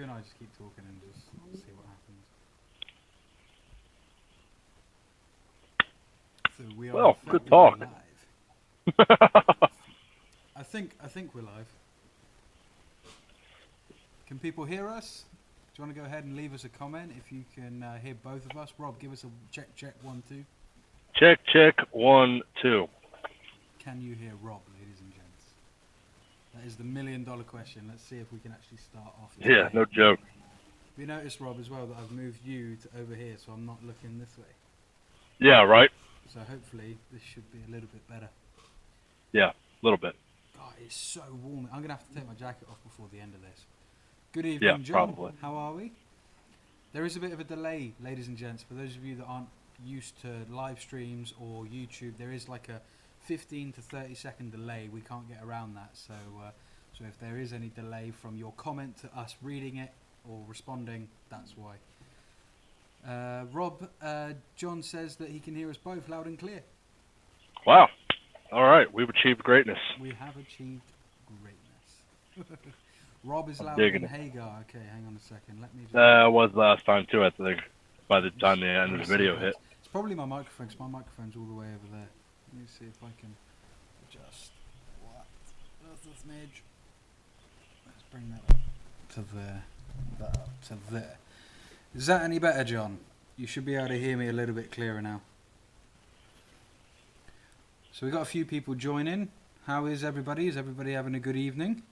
and I just keep talking and just see what happens. So we are good talk. live. I think we're live. Can people hear us? Do you want to go ahead and leave us a comment if you can hear both of us? Rob, give us a check 1 2. Check 1 2. Can you hear Rob, ladies and gents? That is the $1 million question. Let's see if we can actually start off. Yeah, no joke. You notice, Rob, as well, that I've moved you to over here, so I'm not looking this way. Yeah, right? So hopefully this should be a little bit better. Yeah, a little bit. God, it's so warm. I'm going to have to take my jacket off before the end of this. Good evening, Yeah, John. probably. How are we? There is a bit of a delay, ladies and gents. For those of you that aren't used to live streams or YouTube, there is like a 15 to 30 second delay. We can't get around that. So if there is any delay from your comment to us reading it or responding, that's why. Rob, John says that he can hear us both loud and clear. Wow. All right, we've achieved greatness. We have achieved greatness. Rob is I'm louder than digging it. Hagar. Okay, hang on a second. Let me just... Was last time too, I think, by the time the end of the video hit. It's probably my microphone, because my microphone's all the way over there. Let me see if I can adjust. What? That's the smidge. Let's bring that up to there. That up to there. Is that any better, John? You should be able to hear me a little bit clearer now. So we've got a few people joining. How is everybody? Is everybody having a good evening?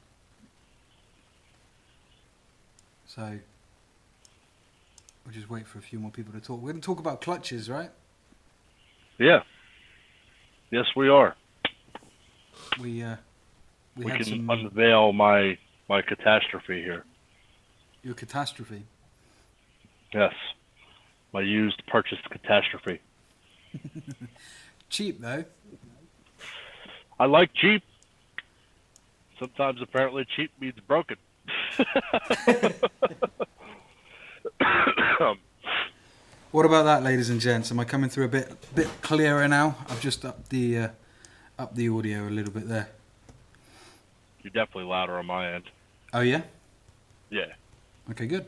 So we'll just wait for a few more people to talk. We're going to talk about clutches, right? Yeah. Yes, we are. We can unveil my catastrophe here. Your catastrophe. Yes. My used purchased catastrophe. Cheap though. I like cheap. Sometimes apparently cheap means broken. What about that, ladies and gents? Am I coming through a bit clearer now? I've just upped the audio a little bit there. You're definitely louder on my end. Oh yeah? Yeah. Okay, good.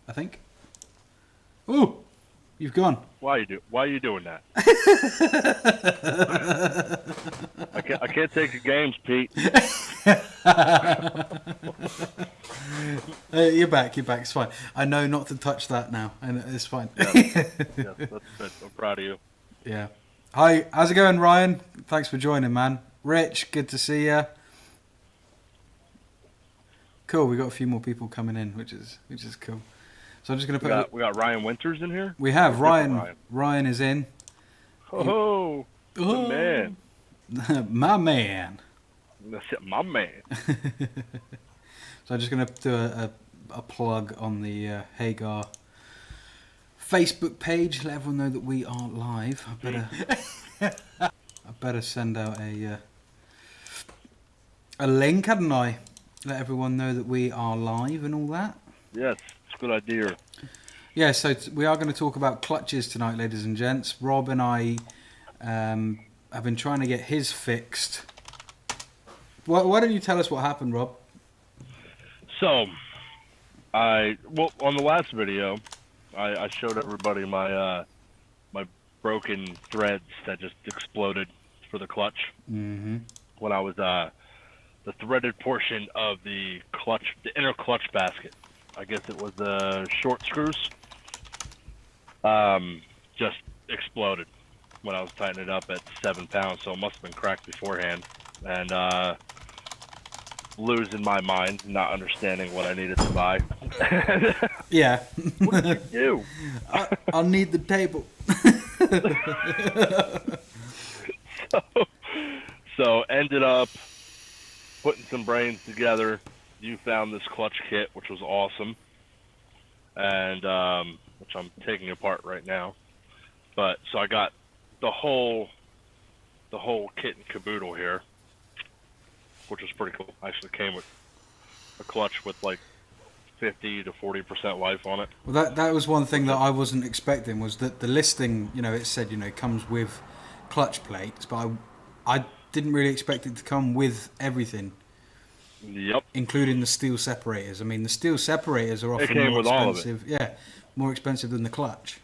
I think. Ooh, you've gone. Why are you doing that? I can't take your games, Pete. You're back. It's fine. I know not to touch that now, and it's fine. Yeah, that's good. I'm proud of you. Yeah. Hi, how's it going, Ryan? Thanks for joining, man. Rich, good to see you. Cool. We got a few more people coming in, which is cool. So I'm just gonna put. We got Ryan Winters in here. We have Ryan. Ryan is in. Oh, the man. My man. That's it, my man. So I'm just going to do a plug on the Hagar Facebook page. Let everyone know that we are live. I better send out a link, hadn't I? Let everyone know that we are live and all that. Yes, it's a good idea. Yeah, so we are going to talk about clutches tonight, ladies and gents. Rob and I have been trying to get his fixed. Why don't you tell us what happened, Rob? So, on the last video, I showed everybody my my broken threads that just exploded for the clutch. Mm-hmm. When I was the threaded portion of the clutch, the inner clutch basket. I guess it was the short screws. Just exploded when I was tightening it up at 7 pounds, so it must have been cracked beforehand. And losing my mind, not understanding what I needed to buy. Yeah. What did you do? I'll need the table. So ended up putting some brains together. You found this clutch kit, which was awesome, and which I'm taking apart right now. But so I got the whole kit and caboodle here, which was pretty cool. Actually came with a clutch with like 50 to 40% life on it. Well, that was one thing that I wasn't expecting, was that the listing, it said, comes with clutch plates, but I didn't really expect it to come with everything. Yep. including the steel separators. I mean, the steel separators are It often came more with all of it. expensive. Yeah, more expensive than the clutch.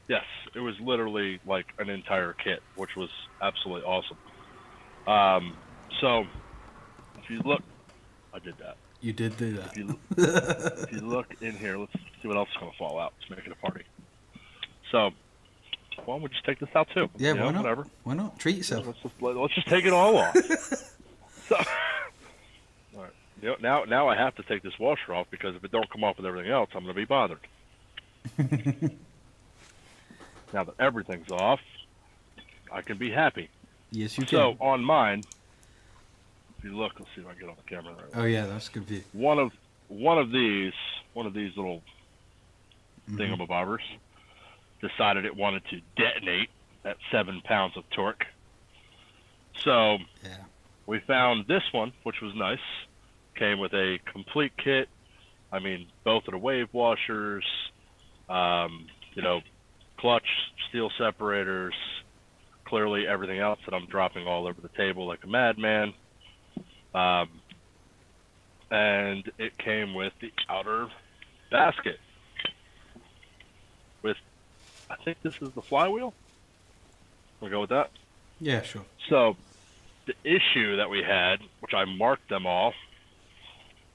Yes, it was literally like an entire kit, which was absolutely awesome. So if you look, I did that. You did do If that. you look in here, let's see what else is gonna fall out. Let's make it a party. So why don't we just take this out too? Yeah, why not? Whatever. Why not? Treat yourself. Let's just take it all off. So, all right. Now I have to take this washer off because if it don't come off with everything else, I'm gonna be bothered. Now that everything's off, I can be happy. Yes, you can. So on mine, if you look, let's see if I can get on the camera. Oh yeah, that's a good view. One of these little thingamabobbers decided it wanted to detonate at 7 pounds of torque. So Yeah. we found this one, which was nice. Came with a complete kit. I mean, both of the wave washers, clutch, steel separators, clearly everything else that I'm dropping all over the table like a madman. And it came with the outer basket. With, I think this is the flywheel. We'll go with that. Yeah, sure. So, the issue that we had, which I marked them all. Let's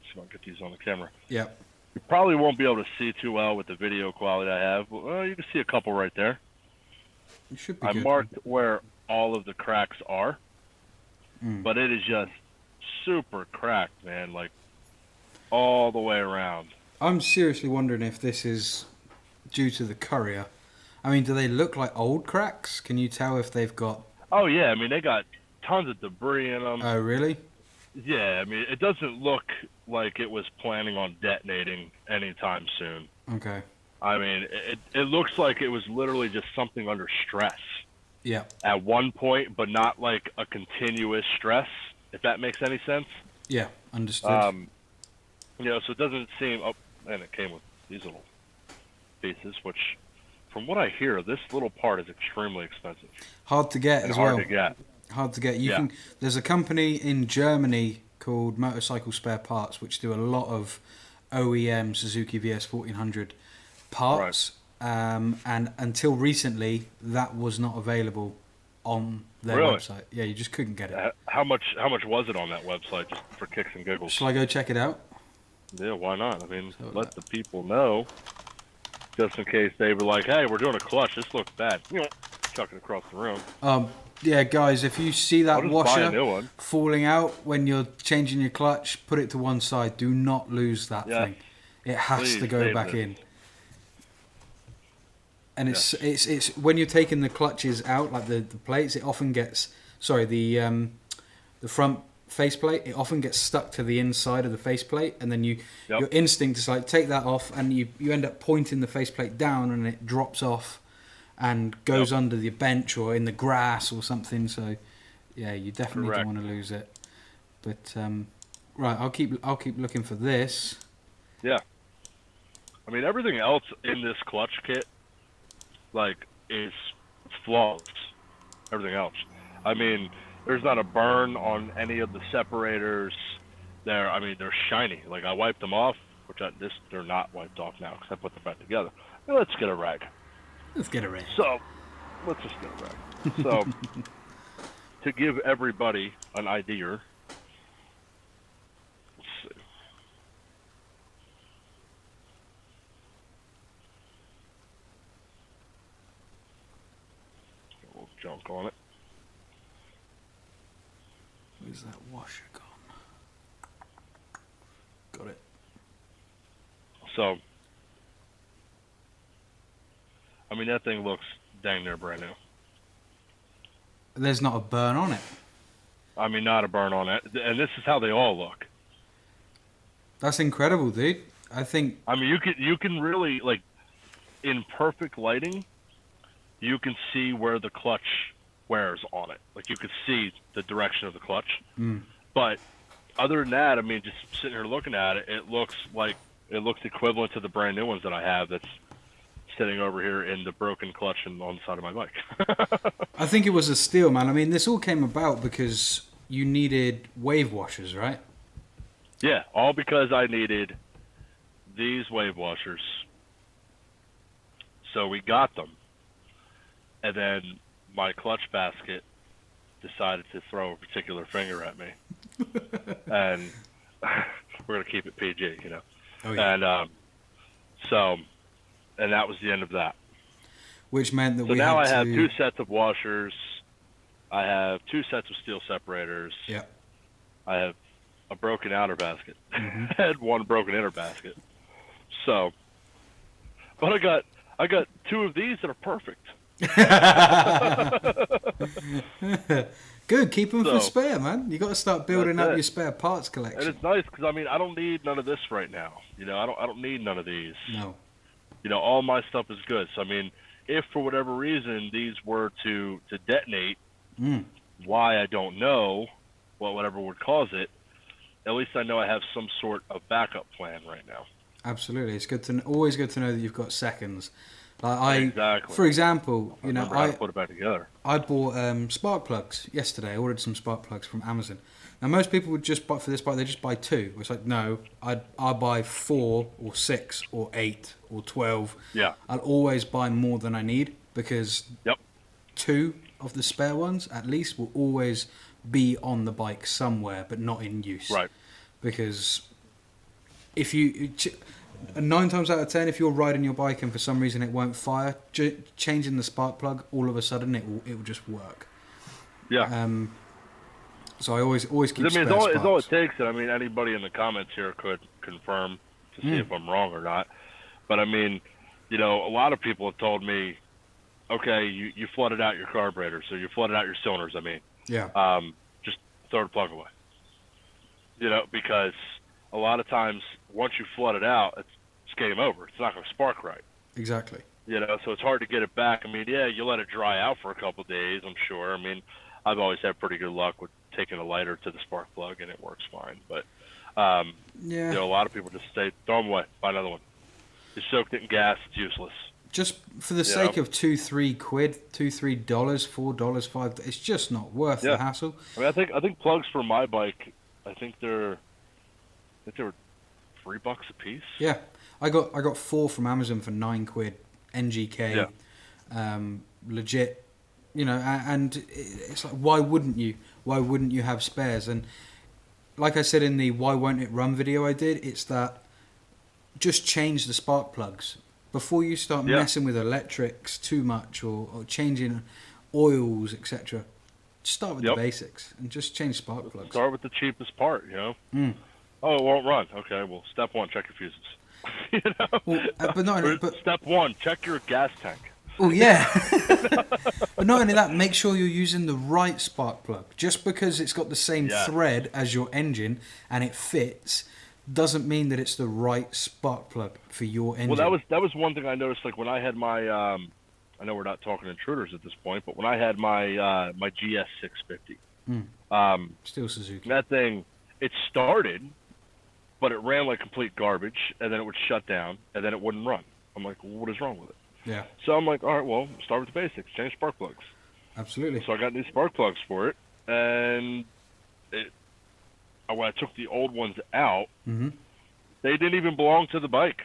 see if I can get these on the camera. Yep. You probably won't be able to see too well with the video quality I have. Well, you can see a couple right there. It should be I good. marked where all of the cracks are, Mm. but it is just super cracked, man, like all the way around. I'm seriously wondering if this is due to the courier. I mean, do they look like old cracks? Can you tell if they've got... Oh, yeah, I mean, they got tons of debris in them. Oh, really? Yeah, I mean, it doesn't look like it was planning on detonating anytime soon. Okay. I mean, it looks like it was literally just something under stress. Yeah. At one point, but not like a continuous stress, if that makes any sense. Yeah, understood. So it doesn't seem... Oh, and it came with these little pieces, which, from what I hear, this little part is extremely expensive. Hard to get and as hard well. to get. Hard to get. Yeah. There's a company in Germany called Motorcycle Spare Parts, which do a lot of OEM Suzuki VS1400 parts. And until recently, that was not available on their Really? website. Yeah, you just couldn't get it. How much was it on that website, just for kicks and giggles? Shall I go check it out? Yeah, why not? I mean, So let the people know, just in case they were like, hey, we're doing a clutch, this looks bad. Chuck it across the room. Yeah, guys, if you see I'll that just buy a washer new one. falling out when you're changing your clutch, put it to one side. Do not lose that Yes. thing. It has Please to go save back it. in. And it's when you're taking the clutches out, like the plates, it often gets the front faceplate. It often gets stuck to the inside of the faceplate, and then your instinct is like take that off, and you end up pointing the faceplate down, and it drops off and goes under the bench or in the grass or something. So yeah, you definitely don't want to lose it. But right, I'll keep looking for this. Yeah. I mean, everything else in this clutch kit, like, is flawless. Everything else. I mean, there's not a burn on any of the separators. They're shiny. Like, I wiped them off, they're not wiped off now because I put them back together. Now, let's get a rag. Let's get a rag. So, let's just get a rag. So, to give everybody an idea, let's see. Got a little junk on it. Where's that washer gone? Got it. So, I mean, that thing looks dang near brand new. There's not a burn on it. I mean, not a burn on it. And this is how they all look. That's incredible, dude. I think... I mean, you can really, like, in perfect lighting, you can see where the clutch wears on it. Like, you could see the direction of the clutch. But other than that, I mean, just sitting here looking at it, it looks equivalent to the brand new ones that I have that's sitting over here in the broken clutch and on the side of my bike. I think it was a steal, man. I mean, this all came about because you needed wave washers, right? Yeah, all because I needed these wave washers. So we got them. And then my clutch basket decided to throw a particular finger at me. And we're going to keep it PG, you know. Oh, yeah. And and that was the end of that. Which meant that So we now had I have to... 2 sets of washers. I have 2 sets of steel separators. Yeah. I have a broken outer basket. Mm-hmm. I had 1 broken inner basket. So, but I got 2 of these that are perfect. Good, keep them So, for spare, man. You got to start building that's up it. your spare parts And collection. it's nice because, I mean, I don't need none of this right now. You know, I don't need none of these. No. You know, all my stuff is good. So, I mean, if for whatever reason these were to detonate, why I don't know, well, whatever would cause it, at least I know I have some sort of backup plan right now. Absolutely, it's good to always good to know that you've got seconds. Like Exactly. For example, you know, I put it back together. I bought spark plugs yesterday. I ordered some spark plugs from Amazon. Now most people would just buy for this bike. They just buy 2. It's like no, I'll buy 4 or 6 or 8 or 12. Yeah. I'll always buy more than I need because 2 of the spare ones at least will always be on the bike somewhere, but not in use. Right. Because if you 9 times out of 10, if you're riding your bike and for some reason it won't fire, changing the spark plug, all of a sudden it will just work. Yeah. So I always keep. I mean, spare it's all it sparks. takes. And I mean, anybody in the comments here could confirm to see if I'm wrong or not. But I mean, you know, a lot of people have told me, okay, you flooded out your carburetor, so you flooded out your cylinders. I mean, Yeah. just throw the plug away. You know, because a lot of times once you flood it out, it's game over. It's not going to spark right. Exactly. You know, so it's hard to get it back. I mean, yeah, you let it dry out for a couple of days, I'm sure. I mean, I've always had pretty good luck with taking a lighter to the spark plug, and it works fine. But, Yeah. you know, a lot of people just say, throw them away, buy another one. You soaked it in gas, it's useless. Just for the sake of $2-3, $2-3, $4, $5, it's just not worth the hassle. I mean, I think plugs for my bike, I think they were $3 a piece. Yeah, I got 4 from Amazon for £9, NGK, legit, you know. And it's like, why wouldn't you? Why wouldn't you have spares? And like I said in the "Why Won't It Run" video I did, it's that just change the spark plugs before you start messing with electrics too much or changing oils, etc. Start with the basics and just change spark plugs. Start with the cheapest part, you know. Oh, it won't run. Okay, well, step 1, check your fuses. You know? Well, but step 1, check your gas tank. Oh yeah, but not only that, make sure you're using the right spark plug. Just because it's got the same thread as your engine and it fits, doesn't mean that it's the right spark plug for your engine. Well, that was one thing I noticed. Like when I had my, I know we're not talking Intruders at this point, but when I had my my GS 650, still Suzuki. that thing, it started, but it ran like complete garbage, and then it would shut down, and then it wouldn't run. I'm like, well, what is wrong with it? Yeah. So I'm like, all right, well, start with the basics, change spark plugs. Absolutely. So I got new spark plugs for it, and when I took the old ones out, they didn't even belong to the bike.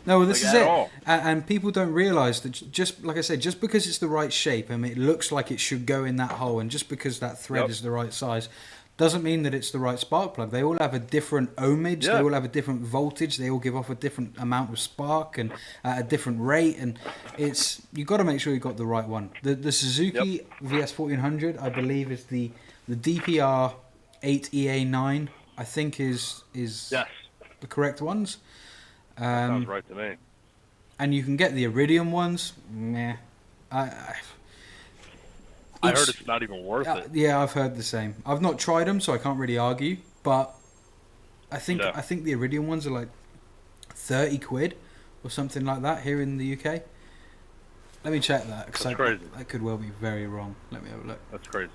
No, well, this like, is it. All. And people don't realise that just, like I said, just because it's the right shape, I mean, it looks like it should go in that hole, and just because that thread is the right size, doesn't mean that it's the right spark plug. They all have a different ohmage, they all have a different voltage, they all give off a different amount of spark and at a different rate, and you've got to make sure you've got the right one. The Suzuki VS1400, I believe, is the DPR 8EA9, I think is the correct ones. Sounds right to me. And you can get the Iridium ones. Meh. I heard it's not even worth it. Yeah, I've heard the same. I've not tried them, so I can't really argue. But I think the Iridium ones are like £30 or something like that here in the UK. Let me check that, because I could well be very wrong. Let me have a look. That's crazy.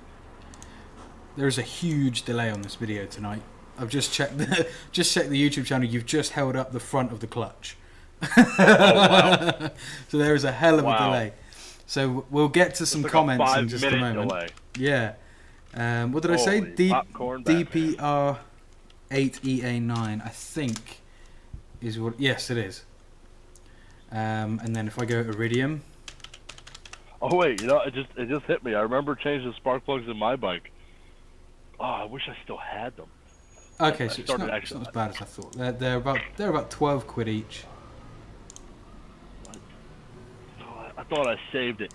There is a huge delay on this video tonight. I've just checked the YouTube channel. You've just held up the front of the clutch. Oh, wow. So there is a hell of a delay. So we'll get to some comments in just a moment. Delay. Yeah. What did I say? Popcorn DPR 8EA9, I think, is what. Yes, it is. And then if I go Iridium. Oh wait, it just hit me. I remember changing the spark plugs in my bike. Oh, I wish I still had them. Okay, so it's not as bad as I thought. They're about 12 quid each. I thought I saved it.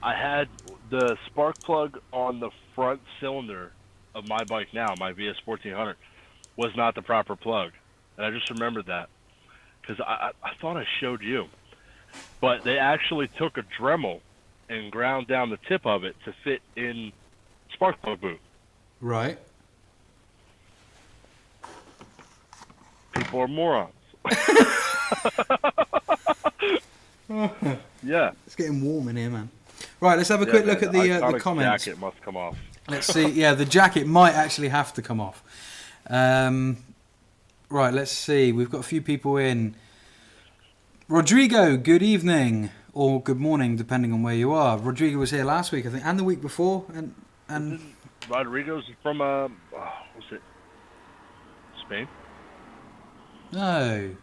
I had the spark plug on the front cylinder of my bike now, my VS1400, was not the proper plug, and I just remembered that because I thought I showed you, but they actually took a Dremel and ground down the tip of it to fit in spark plug boot. Right. People are morons. Yeah. It's getting warm in here, man. Right, let's have a quick look at the comments. The jacket must come off. Let's see. Yeah, the jacket might actually have to come off. Right, let's see. We've got a few people in. Rodrigo, good evening. Or good morning, depending on where you are. Rodrigo was here last week, I think, and the week before. And Rodrigo's from, what's it? Spain? No,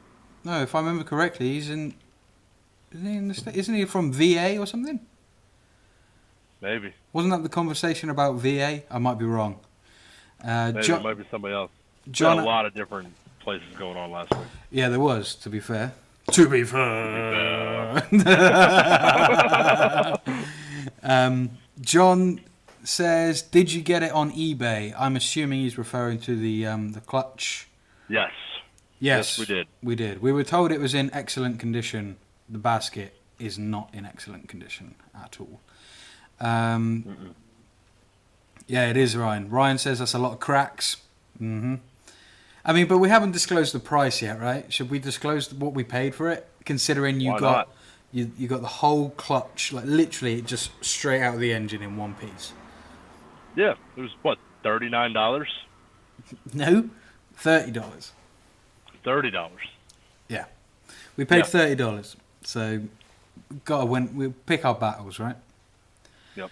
if I remember correctly, isn't he in the States? Isn't he from VA or something? Maybe. Wasn't that the conversation about VA? I might be wrong. Maybe it might be somebody else. John, there had a lot of different places going on last week. Yeah, there was, to be fair. To be fair. John says, did you get it on eBay? I'm assuming he's referring to the clutch. Yes. Yes, we did. We did. We were told it was in excellent condition. The basket is not in excellent condition at all. Yeah, it is, Ryan. Ryan says that's a lot of cracks. Mm-hmm. I mean, but we haven't disclosed the price yet, right? Should we disclose what we paid for it? Considering you got the whole clutch, like literally just straight out of the engine in one piece. Yeah, it was what, $39? No, $30. $30. Yeah, we paid $30. So, gotta win. We pick our battles, right? Yep.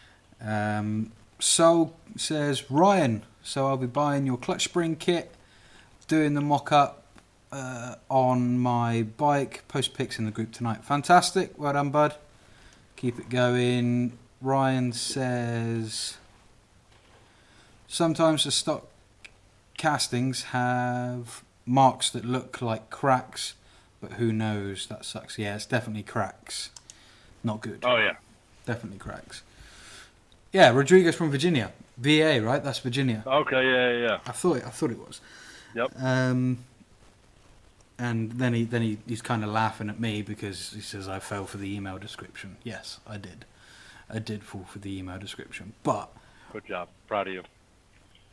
Sol says, Ryan, so I'll be buying your clutch spring kit, doing the mock-up on my bike, post pics in the group tonight. Fantastic, well done, bud. Keep it going. Ryan says, sometimes the stock castings have marks that look like cracks, but who knows, that sucks. Yeah, it's definitely cracks. Not good. Oh, yeah. Definitely cracks. Yeah, Rodriguez from Virginia. VA, right? That's Virginia. Okay, yeah. I thought it was. Yep. And then he's kind of laughing at me because he says I fell for the email description. Yes, I did. I did fall for the email description. But good job. Proud of you.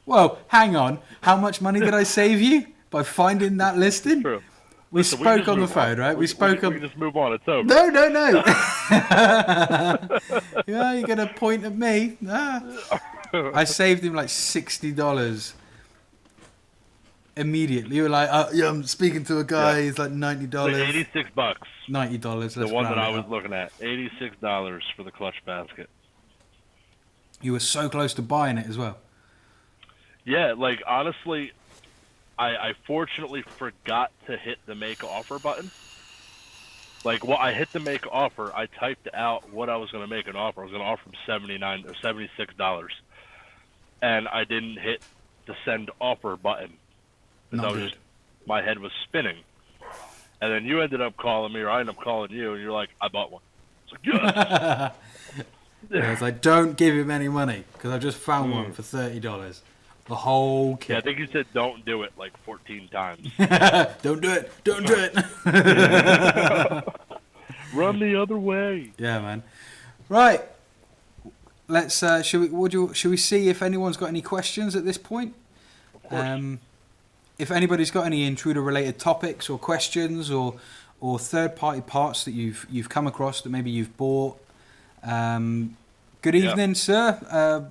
Well, hang on. How much money did I save you by finding that listing? True. We spoke on the phone, right? We spoke on. We can just move on. It's over. No. Yeah, you're gonna point at me. I saved him like $60 immediately. You were like, yeah, I'm speaking to a guy. Yeah. He's like $90. $86. $90. The one that I was looking at. $86 for the clutch basket. You were so close to buying it as well. Yeah, like honestly, I fortunately forgot to hit the make offer button. Like, I hit the make offer. I typed out what I was going to make an offer. I was going to offer him $79 or $76, and I didn't hit the send offer button because my head was spinning. And then you ended up calling me, or I ended up calling you, and you're like, "I bought one." I was like, "Yes." Yeah, I was like, "Don't give him any money," because I just found one for $30. The whole kit. Yeah, I think you said don't do it like 14 times. Don't do it. Don't do it. Run the other way. Yeah, man. Right. Let's. Should we see if anyone's got any questions at this point? Of course. If anybody's got any intruder-related topics or questions or third-party parts that you've come across that maybe you've bought. Good evening, sir.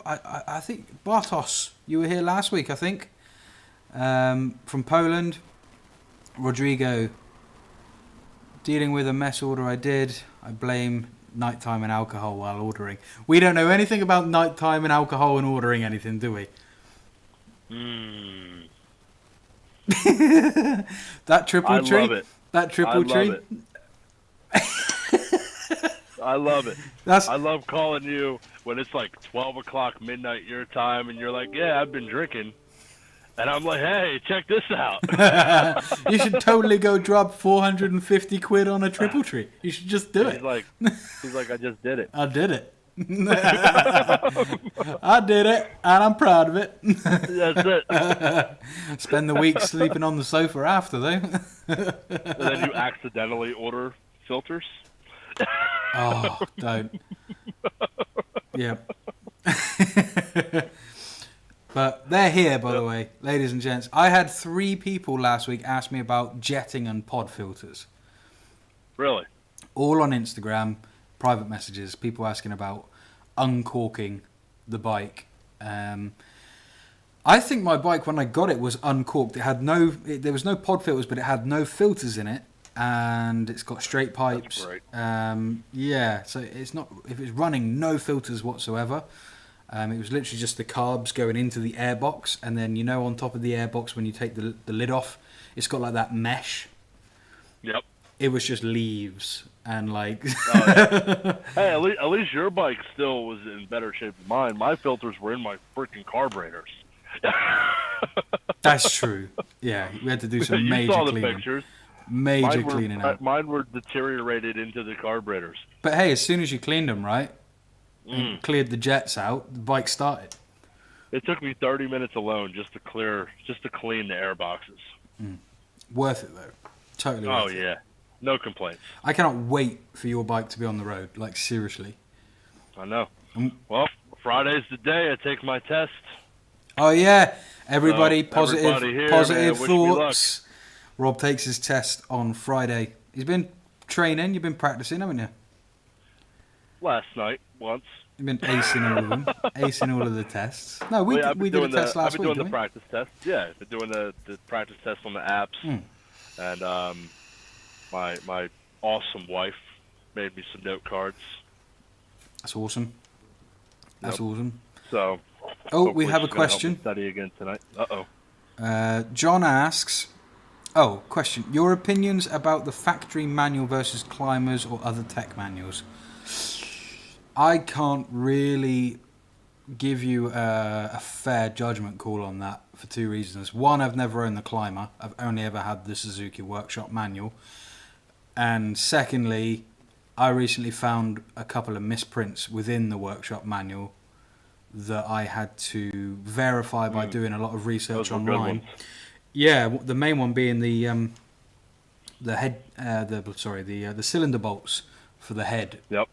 I think Bartos, you were here last week, I think, from Poland. Rodrigo, dealing with a mess order I did. I blame nighttime and alcohol while ordering. We don't know anything about nighttime and alcohol and ordering anything, do we? That triple I tree. love it. That triple tree. Love it. I love it. That's I love calling you when it's like 12 o'clock midnight your time, and you're like, yeah, I've been drinking. And I'm like, hey, check this out. you should totally go drop 450 quid on a triple tree. You should just do it. He's like, I just did it. I did it. I did it, and I'm proud of it. That's it. Spend the week sleeping on the sofa after, though. And then you accidentally order filters. Oh, don't. Yeah. But they're here, by the way, ladies and gents. I had 3 people last week ask me about jetting and pod filters. Really? All on Instagram, private messages, people asking about uncorking the bike. I think my bike, when I got it, was uncorked. There was no pod filters, but it had no filters in it, and it's got straight pipes. That's great. Yeah, so if it's running no filters whatsoever. It was literally just the carbs going into the airbox, and then on top of the airbox when you take the lid off, it's got like that mesh. Yep. It was just leaves and like. Oh, yeah. Hey, at least your bike still was in better shape than mine. My filters were in my freaking carburetors. That's true. Yeah, we had to do some major saw the cleaning. pictures. Major cleaning out. Mine were deteriorated into the carburetors. But hey, as soon as you cleaned them, right, and cleared the jets out, the bike started. It took me 30 minutes alone just to clean the air boxes. Worth it though, totally. Worth it. Yeah, no complaints. I cannot wait for your bike to be on the road. Like seriously. I know. Well, Friday's the day I take my test. Oh yeah, everybody, So, positive here, positive man, wish me thoughts. Rob takes his test on Friday. He's been training. You've been practicing, haven't you? Last night, once. You've been acing all of them, acing all of the tests. No, we did a test last week. I've been doing the practice test. Yeah, I've been doing the practice test on the apps. And my awesome wife made me some note cards. That's awesome. That's awesome. So. Oh, we have a question. Study again tonight. John asks. Oh, question. Your opinions about the factory manual versus climbers or other tech manuals? I can't really give you a fair judgment call on that for 2 reasons. One, I've never owned the climber. I've only ever had the Suzuki workshop manual. And secondly, I recently found a couple of misprints within the workshop manual that I had to verify by doing a lot of research online. Yeah, the main one being the cylinder bolts for the head. Yep.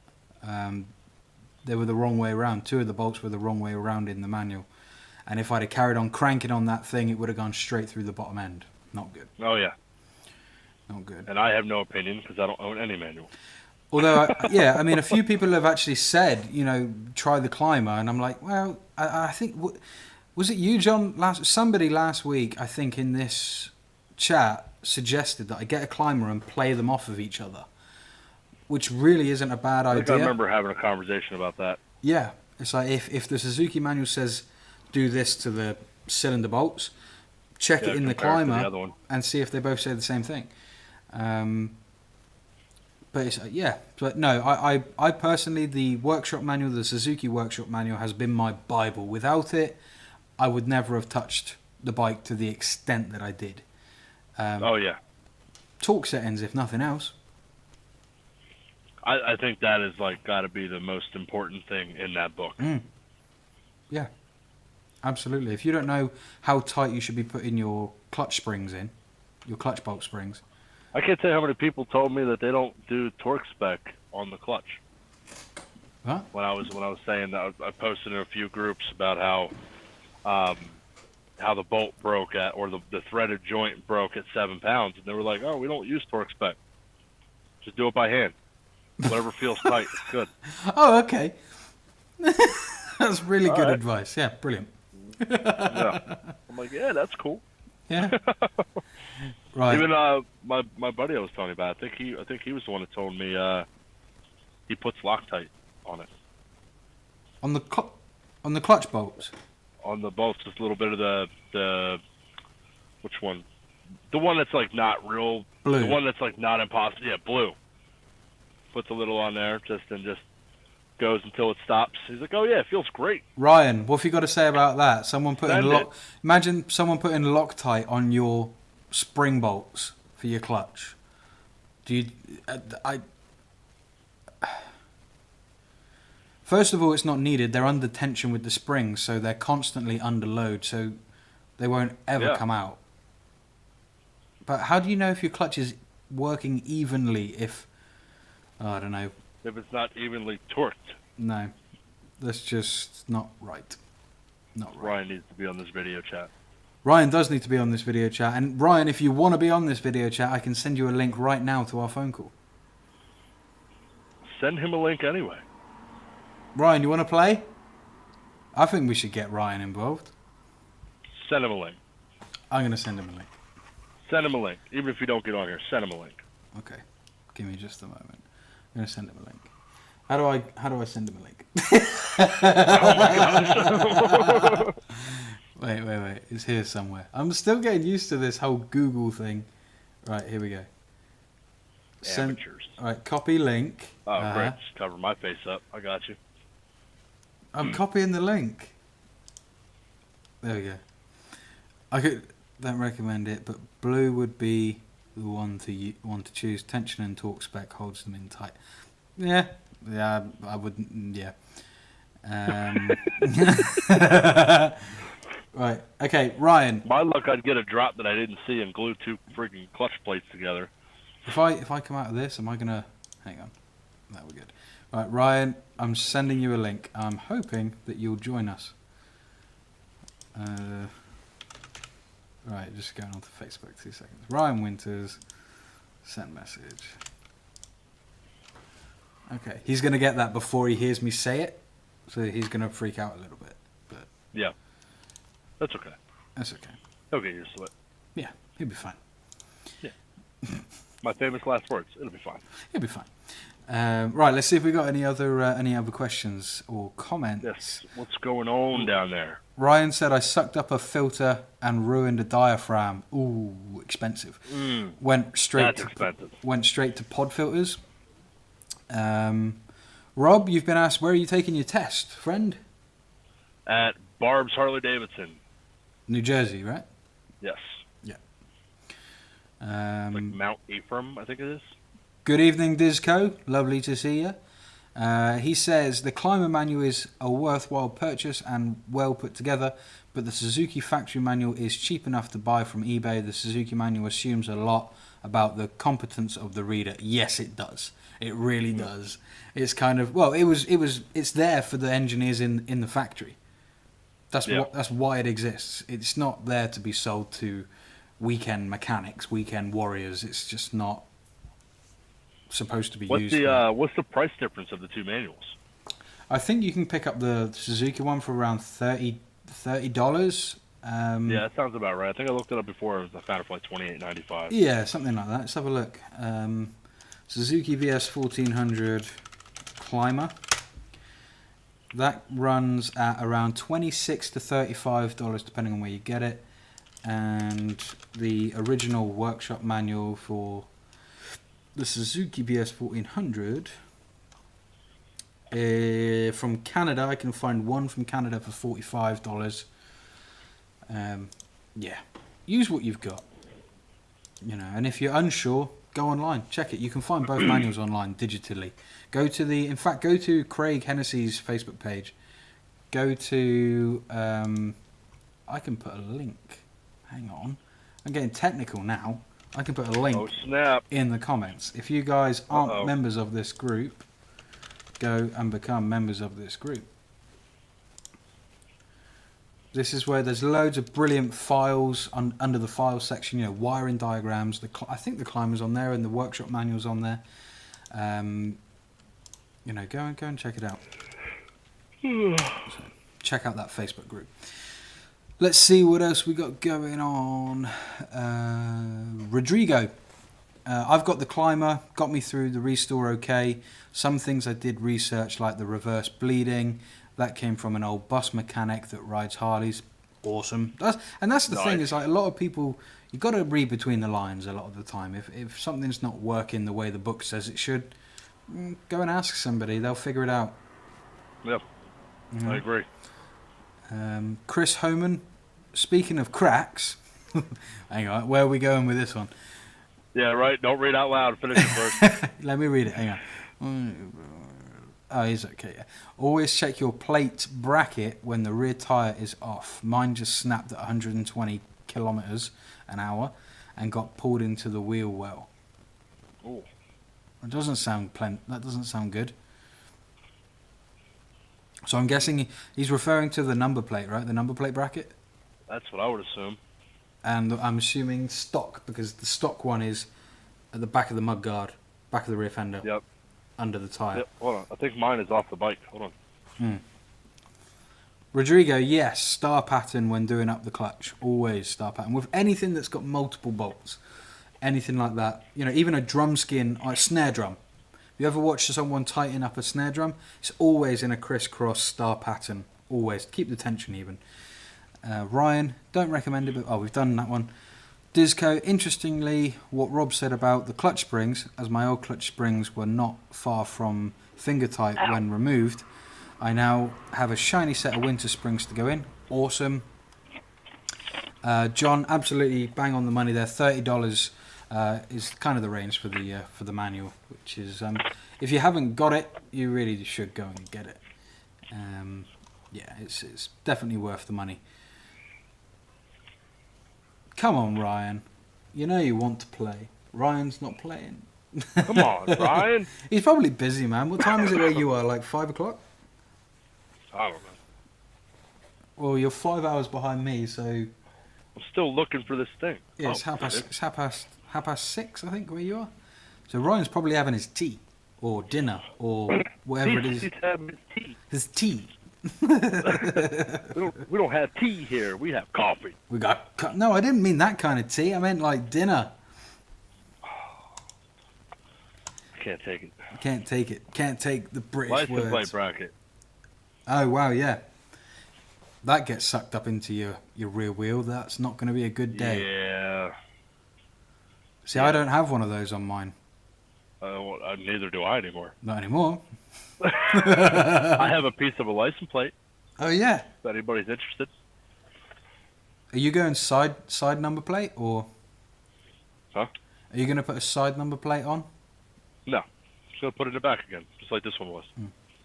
They were the wrong way around. 2 of the bolts were the wrong way around in the manual. And if I'd have carried on cranking on that thing, it would have gone straight through the bottom end. Not good. Oh, yeah. Not good. And I have no opinion because I don't own any manual. Although, a few people have actually said, try the climber. And I'm like, well, I think... Was it you, John? Somebody last week, I think, in this chat suggested that I get a climber and play them off of each other, which really isn't a bad idea. I remember having a conversation about that. Yeah, it's like if the Suzuki manual says do this to the cylinder bolts, check it in the climber and see if they both say the same thing. But it's but no, I personally, the workshop manual, the Suzuki workshop manual has been my Bible. Without it, I would never have touched the bike to the extent that I did. Torque settings, if nothing else. I think that is got to be the most important thing in that book. Yeah, absolutely. If you don't know how tight you should be putting your clutch springs in, your clutch bolt springs. I can't tell you how many people told me that they don't do torque spec on the clutch. What? When I was saying that, I posted in a few groups about how the bolt broke or the threaded joint broke at 7 pounds, and they were like, "Oh, we don't use torque spec. Just do it by hand. Whatever feels tight, it's good." Oh, okay. That's really good advice. Yeah, brilliant. Yeah. I'm like, yeah, that's cool. Yeah. Right. Even my buddy I was telling you about, I think he was the one that told me he puts Loctite on it. On the clutch bolts. On the bolts, just a little bit of the which one? The one that's like not real. Blue. The one that's like not impossible. Yeah, blue. Puts a little on there, just goes until it stops. He's like, oh yeah, it feels great. Ryan, what have you got to say about that? Someone putting Send it. Imagine someone putting Loctite on your spring bolts for your clutch. Do you? First of all, it's not needed. They're under tension with the springs, so they're constantly under load, so they won't ever come out. But how do you know if your clutch is working evenly if... Oh, I don't know. If it's not evenly torqued. No. That's just not right. Not right. Ryan needs to be on this video chat. Ryan does need to be on this video chat. And Ryan, if you want to be on this video chat, I can send you a link right now to our phone call. Send him a link anyway. Ryan, you want to play? I think we should get Ryan involved. Send him a link. I'm going to send him a link. Send him a link. Even if you don't get on here, send him a link. Okay. Give me just a moment. I'm going to send him a link. How do I send him a link? Oh my gosh. Wait. It's here somewhere. I'm still getting used to this whole Google thing. Right, here we go. Amateurs. Alright, copy link. Oh, great. Just cover my face up. I got you. I'm copying the link. There we go. Don't recommend it, but blue would be the one to choose. Tension and torque spec holds them in tight. Yeah, I wouldn't. Yeah. Right. Okay, Ryan. My luck, I'd get a drop that I didn't see and glue two freaking clutch plates together. If I come out of this, am I gonna? Hang on. That we're good. Right, Ryan. I'm sending you a link. I'm hoping that you'll join us. Right, just going on to Facebook. 2 seconds. Ryan Winters. Send message. Okay, he's gonna get that before he hears me say it, so he's gonna freak out a little bit. But yeah, that's okay. That's okay. He'll get used to it. Yeah, he'll be fine. Yeah. My famous last words. It'll be fine. He'll be fine. Right, let's see if we got any other questions or comments. Yes. What's going on down there? Ryan said, I sucked up a filter and ruined a diaphragm. Ooh, expensive. Went straight to pod filters. Rob, you've been asked, where are you taking your test, friend? At Barb's Harley Davidson. New Jersey, right? Yes. Yeah. Like Mount Ephraim, I think it is. Good evening, Dizco. Lovely to see you. He says, the Climber manual is a worthwhile purchase and well put together, but the Suzuki factory manual is cheap enough to buy from eBay. The Suzuki manual assumes a lot about the competence of the reader. Yes, it does. It really does. It's kind of, well, it's there for the engineers in the factory. That's why it exists. It's not there to be sold to weekend mechanics, weekend warriors. It's just not supposed to be used. What's the price difference of the two manuals? I think you can pick up the Suzuki one for around $30. Yeah, that sounds about right. I think I looked it up before. I found it for like $28.95. Yeah, something like that. Let's have a look. Suzuki VS1400 Climber. That runs at around $26 to $35, depending on where you get it. And the original workshop manual for the Suzuki VS1400 from Canada, I can find one from Canada for $45. Yeah, use what you've got, and if you're unsure, go online, check it. You can find both manuals online digitally. Go to Craig Hennessy's Facebook page. Go to I can put a link. Hang on, I'm getting technical now. I can put a link in the comments. If you guys aren't members of this group, go and become members of this group. This is where there's loads of brilliant files under the files section. Wiring diagrams. I think the Climber's on there and the workshop manual's on there. Go and check it out. So, check out that Facebook group. Let's see what else we got going on. Rodrigo. I've got the Climber, got me through the restore okay. Some things I did research, like the reverse bleeding. That came from an old bus mechanic that rides Harleys. Awesome. That's the thing, is like a lot of people, You've got to read between the lines a lot of the time. If something's not working the way the book says it should, go and ask somebody. They'll figure it out. Yep, I agree. Chris Homan, speaking of cracks, hang on, where are we going with this one? Yeah, right. Don't read out loud. Finish it first. Let me read it. Hang on. Oh, he's okay. Yeah. Always check your plate bracket when the rear tyre is off. Mine just snapped at 120 kilometers an hour and got pulled into the wheel well. Oh, That doesn't sound That doesn't sound good. So I'm guessing he's referring to the number plate, right? The number plate bracket. that's what I would assume. And I'm assuming stock, because the stock one is at the back of the mudguard, back of the rear fender. Yep. Under the tyre. Yep. Hold on. I think mine is off the bike. Hold on. Rodrigo, yes, star pattern when doing up the clutch. Always star pattern. With anything that's got multiple bolts, anything like that. You know, even a drum skin, or a snare drum. You ever watch someone tighten up a snare drum? It's always in a crisscross star pattern. Always. Keep the tension even. Ryan, don't recommend it, but we've done that one. Disco, interestingly, what Rob said about the clutch springs, as my old clutch springs were not far from finger tight when removed, I now have a shiny set of winter springs to go in. Awesome. John, absolutely bang on the money there. $30 is kind of the range for the manual, which is, if you haven't got it, you really should go and get it. Yeah, it's definitely worth the money. Come on, Ryan. You know you want to play. Ryan's not playing. Come on, Ryan. He's probably busy, man. What time is it where you are? Like 5 o'clock? I don't know. Well, you're 5 hours behind me, so... I'm still looking for this thing. Yeah, it's half past 6, I think, where you are. So Ryan's probably having his tea, or dinner, or whatever it is. He's having his tea. His tea. We don't have tea here. We have coffee. We got... No, I didn't mean that kind of tea. I meant like dinner. Can't take it. Can't take it. Can't take the British License words. plate bracket. Oh, wow, yeah. That gets sucked up into your rear wheel. That's not going to be a good day. Yeah. See, I don't have one of those on mine. Neither do I anymore. Not anymore. I have a piece of a license plate. Oh, yeah. If anybody's interested. Are you going side number plate, or... Huh? Are you going to put a side number plate on? No. Just going to put it in the back again, just like this one was.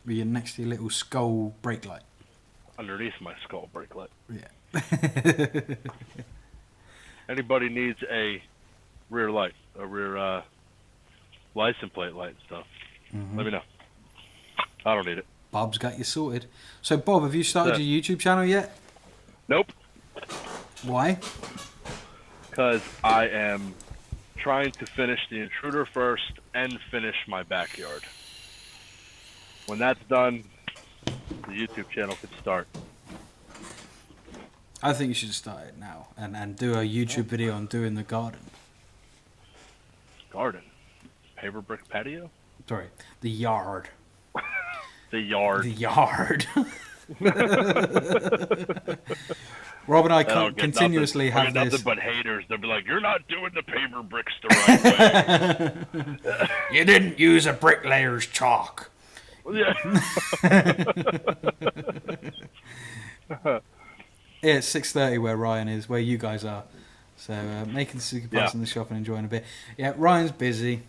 With your next to your little skull brake light. Underneath my skull brake light. Yeah. Anybody needs a rear light, a rear license plate light and stuff, let me know. I don't need it. Bob's got you sorted. So, Bob, have you started your YouTube channel yet? Nope. Why? Because I am trying to finish the Intruder first and finish my backyard. When that's done, the YouTube channel could start. I think you should start it now and do a YouTube video on doing the garden. Garden? Paver brick patio? Sorry, the yard. The yard. The yard. Rob and I continuously have this. Nothing but haters. They'll be like, "You're not doing the paver bricks the right way. You didn't use a bricklayer's chalk." Yeah. Yeah, it's 6:30 where Ryan is, where you guys are. So making the Suzuki Parts in the shop and enjoying a bit. Yeah, Ryan's busy.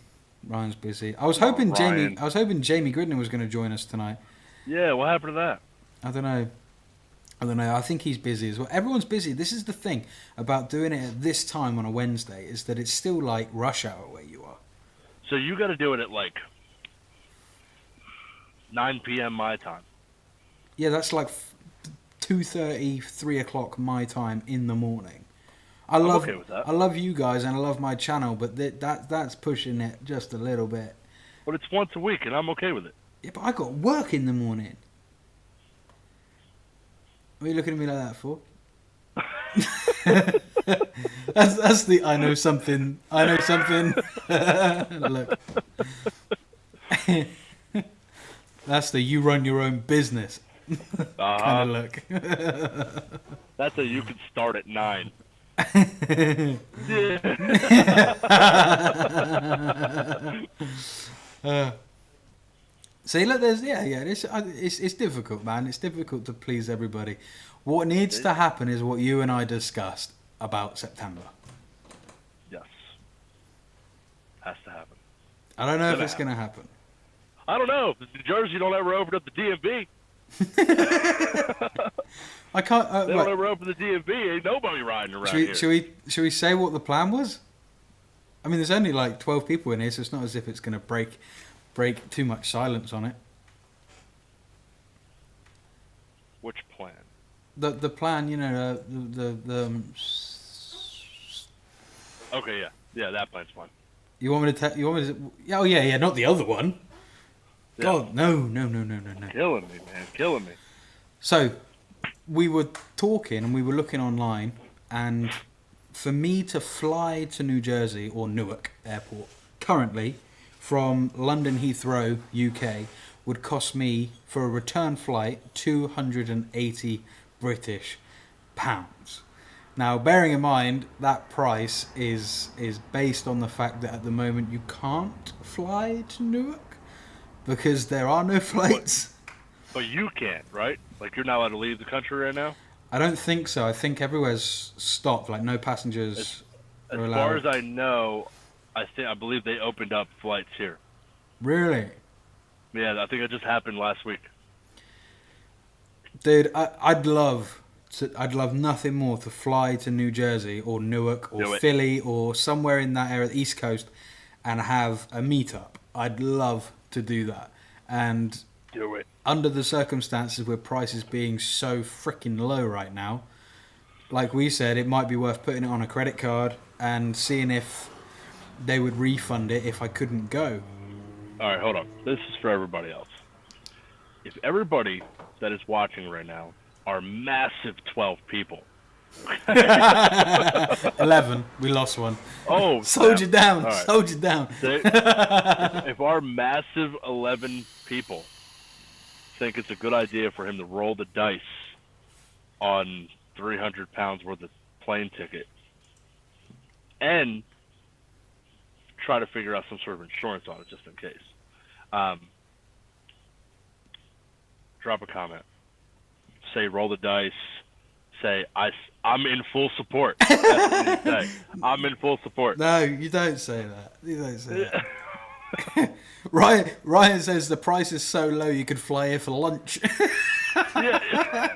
I was hoping Jamie Gridner was going to join us tonight. Yeah, what happened to that? I don't know. I think he's busy as well. Everyone's busy. This is the thing about doing it at this time on a Wednesday, is that it's still like rush hour where you are. So you got to do it at like 9 p.m. my time. Yeah, that's like 2:30, 3 o'clock my time in the morning. I'm okay with that. I love you guys and I love my channel, but that's pushing it just a little bit. But it's once a week and I'm okay with it. Yeah, but I got work in the morning. What are you looking at me like that for? that's the I know something. Look. That's the you run your own business kind of look. That's a you could start at 9. See, look, there's it's difficult, man. It's difficult to please everybody. What needs to happen is what you and I discussed about September. Yes, has to happen. I don't know if it's going to happen. I don't know. If New Jersey don't ever open up the DMV. I can't. They don't ever open the DMV. Ain't nobody riding around here. Should we say what the plan was? I mean, there's only like 12 people in here, so it's not as if it's going to break too much silence on it. Which plan? The plan, you know, the Okay, yeah, that plan's fine. You want me to tell? You want me to? Oh yeah, not the other one. Yeah. God, no. Killing me, man, killing me. So, we were talking and we were looking online, and for me to fly to New Jersey or Newark Airport currently from London Heathrow, UK, would cost me for a return flight 280 British pounds. Now, bearing in mind that price is based on the fact that at the moment you can't fly to Newark because there are no flights. But you can't, right? Like you're not allowed to leave the country right now? I don't think so. I think everywhere's stopped. Like no passengers are allowed. As far as I know, I believe they opened up flights here. Really? Yeah, I think it just happened last week. Dude, I'd love nothing more to fly to New Jersey or Newark or Philly or somewhere in that area, the East Coast, and have a meetup. I'd love to do that. And do it. Under the circumstances with prices being so freaking low right now, like we said, it might be worth putting it on a credit card and seeing if they would refund it if I couldn't go. All right, hold on. This is for everybody else. If everybody that is watching right now are massive 12 people. 11. We lost one. Oh, soldier down. Right. Soldier down. If our massive 11 people think it's a good idea for him to roll the dice on 300 pounds worth of plane ticket and try to figure out some sort of insurance on it just in case. Drop a comment. Say roll the dice. Say I'm in full support. That's what you say. I'm in full support. No, you don't say that. You don't say that. Ryan says the price is so low you could fly here for lunch. Yeah.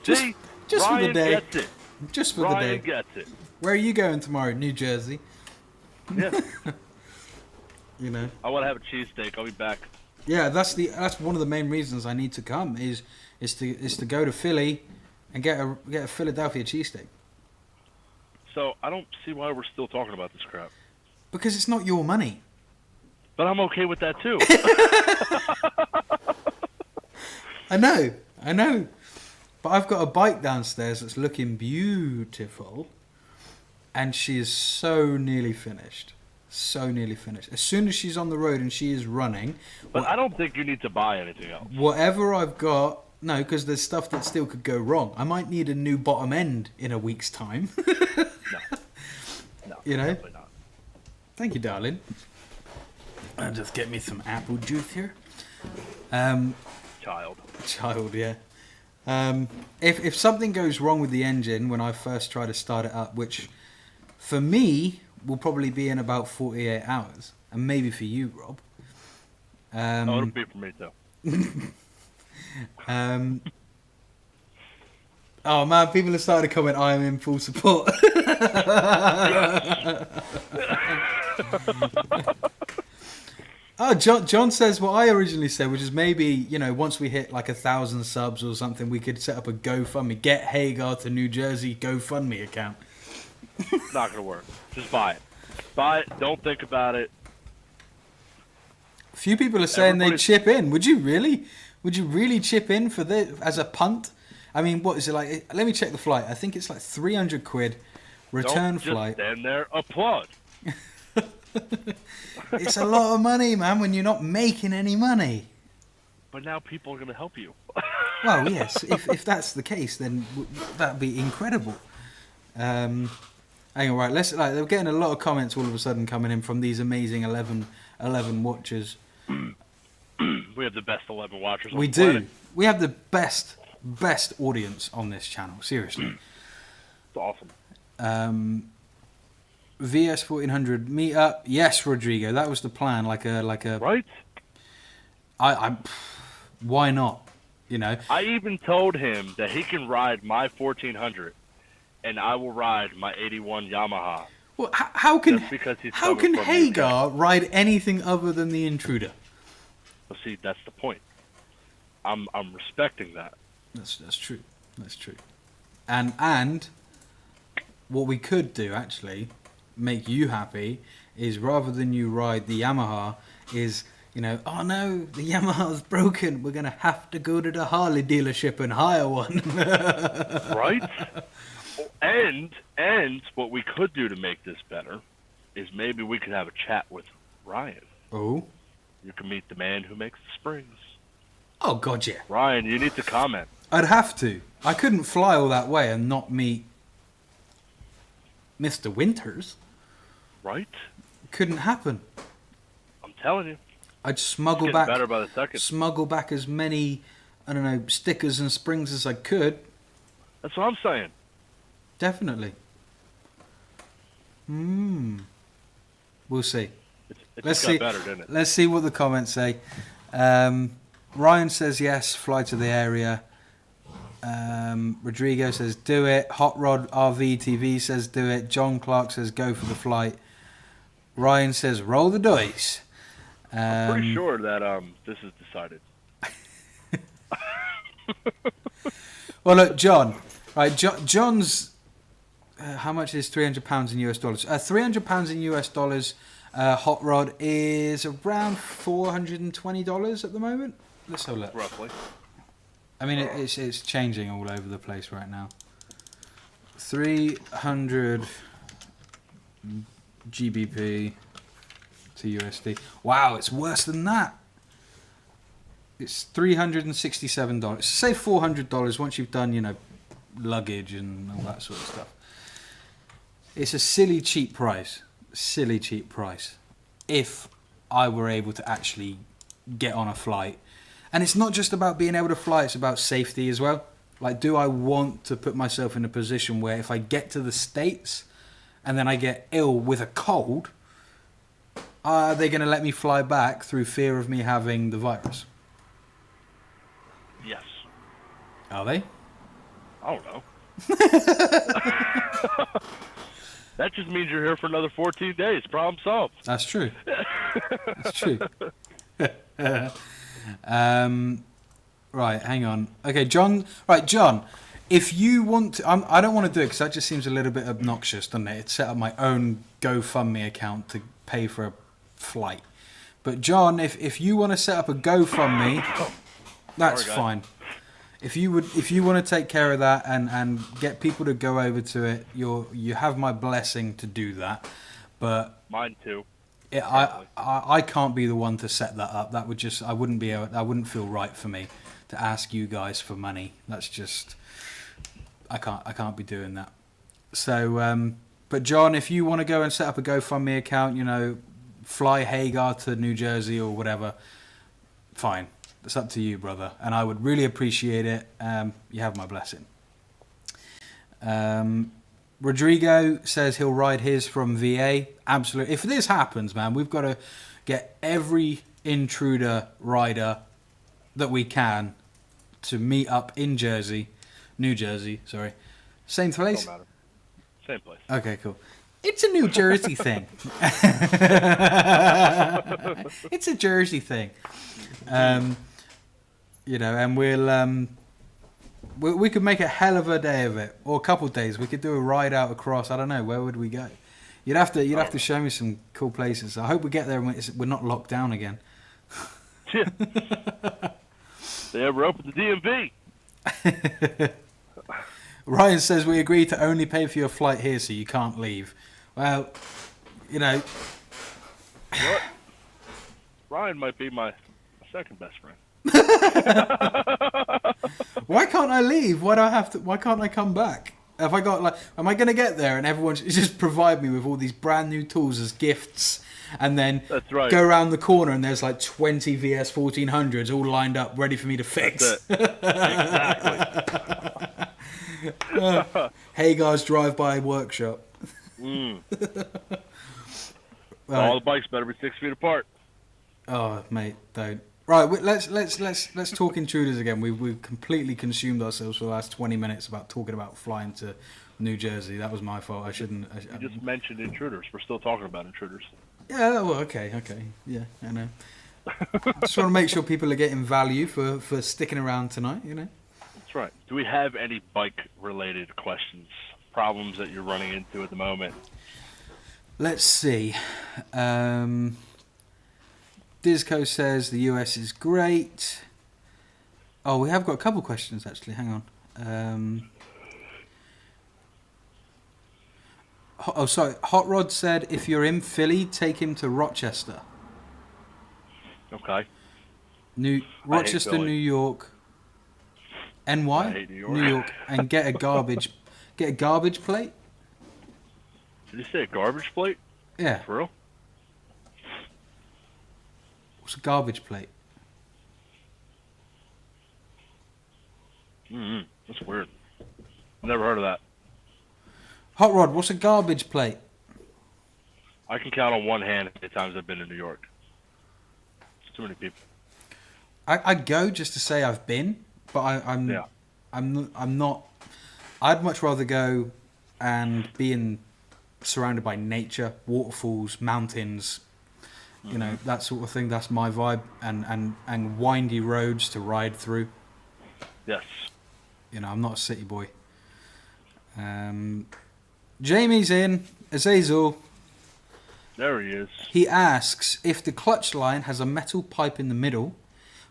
just Ryan for the day. Gets it. Just for Ryan the day. Gets it. Where are you going tomorrow? New Jersey. Yeah. You know. I want to have a cheesesteak. I'll be back. Yeah, that's one of the main reasons I need to come is to go to Philly and get a Philadelphia cheesesteak. So I don't see why we're still talking about this crap. Because it's not your money. But I'm okay with that too. I know. But I've got a bike downstairs that's looking beautiful, and she is so nearly finished. So nearly finished. As soon as she's on the road and she is running... But I don't think you need to buy anything else. Whatever I've got... No, because there's stuff that still could go wrong. I might need a new bottom end in a week's time. No, you know? Definitely not. Thank you, darling. I'll just get me some apple juice here. Child, yeah. If something goes wrong with the engine when I first try to start it up, which for me will probably be in about 48 hours, and maybe for you, Rob. It'll be for me too. Oh man, people have started to comment, I am in full support. Oh, John says what I originally said, which is maybe, you know, once we hit like 1,000 subs or something, we could set up a GoFundMe, get Hagar to New Jersey GoFundMe account. Not gonna work. Just buy it. Buy it. Don't think about it. A few people are saying they'd chip in. Would you really? Would you really chip in for this as a punt? I mean, what is it like? Let me check the flight. I think it's like 300 quid return flight. Don't just stand there, applaud. It's a lot of money, man, when you're not making any money. But now people are going to help you. Well, yes. If that's the case, then that'd be incredible. Hang on, right. They're getting a lot of comments all of a sudden coming in from these amazing 11 watchers. We have the best 11 watchers on We the do. planet. We have the best audience on this channel. Seriously. It's awesome. VS1400 meetup. Yes, Rodrigo. That was the plan. Like a. Right? Why not? You know. I even told him that he can ride my 1400, and I will ride my 81 Yamaha. Well, how can Just because he's how coming can from Hagar ride anything other than the Intruder? Well, see, that's the point. I'm respecting that. That's true. That's true. And what we could do actually make you happy is rather than you ride the Yamaha is, you know, oh no, the Yamaha's broken. We're gonna have to go to the Harley dealership and hire one. Right? And what we could do to make this better is maybe we could have a chat with Ryan. Oh. You can meet the man who makes the springs. Oh god, yeah. Ryan, you need to comment. I'd have to. I couldn't fly all that way and not meet Mr. Winters. Right? Couldn't happen. I'm telling you. I'd smuggle It's back getting better by the second. smuggle back as many, I don't know, stickers and springs as I could. That's what I'm saying. Definitely. We'll see. It Let's just see. got better, didn't it? Let's see what the comments say. Ryan says yes, fly to the area. Rodrigo says do it. Hot Rod RV TV says do it. John Clark says go for the flight. Ryan says roll the dice. I'm pretty sure that this is decided. Well, look, John. Right, John's. How much is £300 in US dollars? £300 in US dollars. Hot Rod is around $420 at the moment. Let's have a look. Roughly. I mean, it's changing all over the place right now. 300 GBP to USD. Wow, it's worse than that. It's $367. Say $400 once you've done, you know, luggage and all that sort of stuff. It's a silly cheap price. Silly cheap price. If I were able to actually get on a flight. And it's not just about being able to fly, it's about safety as well. Like, do I want to put myself in a position where if I get to the States and then I get ill with a cold, are they going to let me fly back through fear of me having the virus? Yes. Are they? I don't know. That just means you're here for another 14 days. Problem solved. That's true. That's true. Right, hang on. Okay, John. Right, John. If you want to, I don't want to do it because that just seems a little bit obnoxious, doesn't it? It's set up my own GoFundMe account to pay for a flight. But John, if you want to set up a GoFundMe, that's fine. If you want to take care of that and get people to go over to it, you have my blessing to do that. But mine too. I can't be the one to set that up. That would just I wouldn't feel right for me to ask you guys for money. That's just I can't be doing that. So but John, if you want to go and set up a GoFundMe account, you know, fly Hagar to New Jersey or whatever, fine. It's up to you, brother, and I would really appreciate it. You have my blessing. Rodrigo says he'll ride his from VA. Absolutely. If this happens, man, we've got to get every Intruder rider that we can to meet up in New Jersey. Sorry, same place. Don't matter. Same place. Okay, cool. It's a New Jersey thing. It's a Jersey thing. You know, and we could make a hell of a day of it, or a couple of days. We could do a ride out across. I don't know, where would we go? You'd have to show me some cool places. I hope we get there and we're not locked down again. Yeah. They ever opened the DMV? Ryan says we agree to only pay for your flight here, so you can't leave. Well, you know. What? Ryan might be my second best friend. Why can't I leave? Why can't I come back? Have I got like? Am I going to get there and everyone just provide me with all these brand new tools as gifts, and then That's right. go around the corner and there's like 20 VS1400s all lined up ready for me to fix? That's it. Exactly. Hagar's drive-by workshop. All the bikes better be 6 feet apart. Oh, mate, don't. Right, let's talk Intruders again. We've completely consumed ourselves for the last 20 minutes about talking about flying to New Jersey. That was my fault. I shouldn't. You just mentioned Intruders. We're still talking about Intruders. Yeah, well, okay. Yeah, I know. Just want to make sure people are getting value for sticking around tonight, you know? That's right. Do we have any bike-related questions, problems that you're running into at the moment? Let's see. Disco says the US is great. Oh, we have got a couple questions, actually. Hang on. Sorry. Hot Rod said, if you're in Philly, take him to Rochester. Okay. Rochester, New York. NY? I hate New York. New York. And get a garbage plate? Did you say a garbage plate? Yeah. For real? What's a garbage plate? That's weird. Never heard of that. Hot Rod, what's a garbage plate? I can count on one hand how many times I've been to New York. It's too many people. I'd go just to say I've been, but I'm not. I'd much rather go and be surrounded by nature, waterfalls, mountains, you know, that sort of thing. That's my vibe, and windy roads to ride through. Yes. You know, I'm not a city boy. Jamie's in. Azazel. There he is. He asks if the clutch line has a metal pipe in the middle.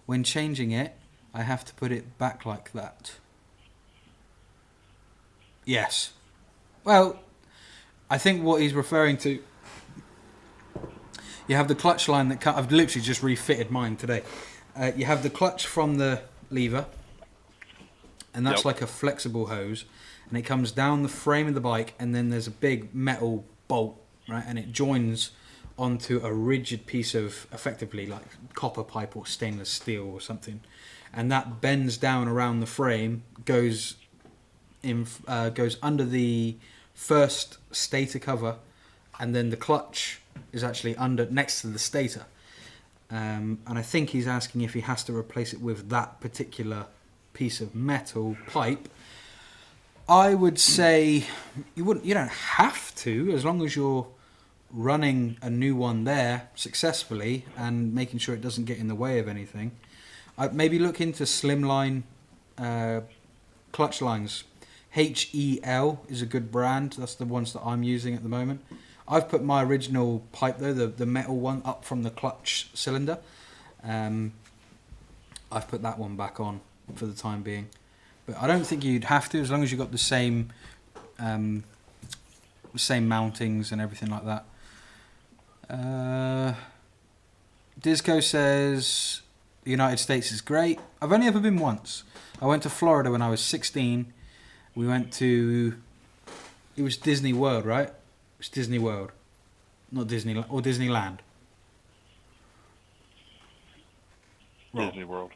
When changing it, I have to put it back like that. Yes. Well, I think what he's referring to, you have the clutch line that I've literally just refitted mine today. You have the clutch from the lever, and that's like a flexible hose, and it comes down the frame of the bike, and then there's a big metal bolt, right, and it joins onto a rigid piece of effectively like copper pipe or stainless steel or something, and that bends down around the frame, goes under the first stator cover, and then the clutch is actually next to the stator, and I think he's asking if he has to replace it with that particular piece of metal pipe. I would say you don't have to, as long as you're running a new one there successfully and making sure it doesn't get in the way of anything. Maybe look into slimline clutch lines. HEL is a good brand. That's the ones that I'm using at the moment. I've put my original pipe though, the metal one, up from the clutch cylinder. I've put that one back on for the time being, but I don't think you'd have to, as long as you've got the same mountings and everything like that. Disco says the United States is great. I've only ever been once. I went to Florida when I was 16. We went to, it was Disney World, right? It was Disney World, not Disneyland or Disneyland. Disney World.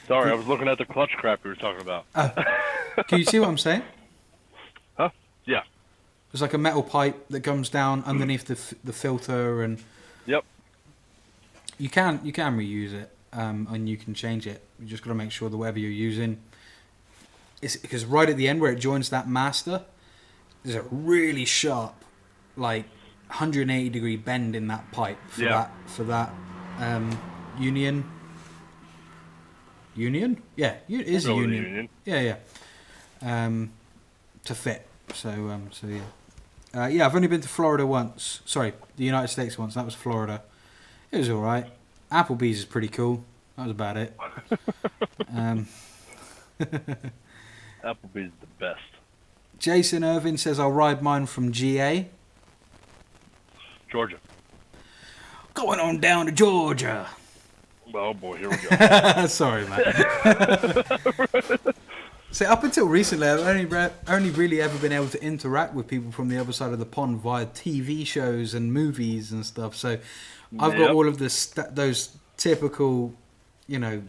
Sorry, I was looking at the clutch crap you were talking about. Can you see what I'm saying? Huh? Yeah. There's like a metal pipe that comes down underneath the filter, and yep. You can reuse it, and you can change it. You just got to make sure that whatever you're using is, because right at the end where it joins that master, there's a really sharp, like 180 degree bend in that pipe for that union. Union? Yeah, it is a union. Yeah. To fit. So yeah. Yeah, I've only been to Florida once. Sorry, the United States once. That was Florida. It was all right. Applebee's is pretty cool. That was about it. Applebee's is the best. Jason Irvin says, I'll ride mine from GA. Georgia. Going on down to Georgia. Oh boy, here we go. Sorry, man. So up until recently, I've only really ever been able to interact with people from the other side of the pond via TV shows and movies and stuff. So I've got all of those typical,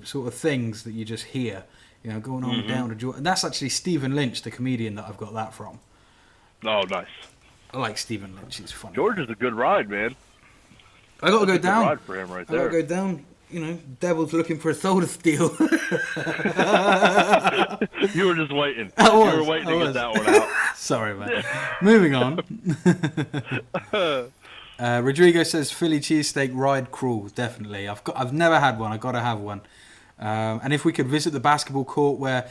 sort of things that you just hear, going on down to George. And that's actually Stephen Lynch, the comedian, that I've got that from. Oh, nice. I like Stephen Lynch. He's funny. George is a good ride, man. I got to go down. Ride for him right there. I got to go down. Devil's looking for a soul to steal. You were just waiting. You were waiting to get that one out. Sorry, man. Moving on. Rodrigo says Philly cheesesteak ride crawl. Definitely. I've never had one. I got to have one. And if we could visit the basketball court where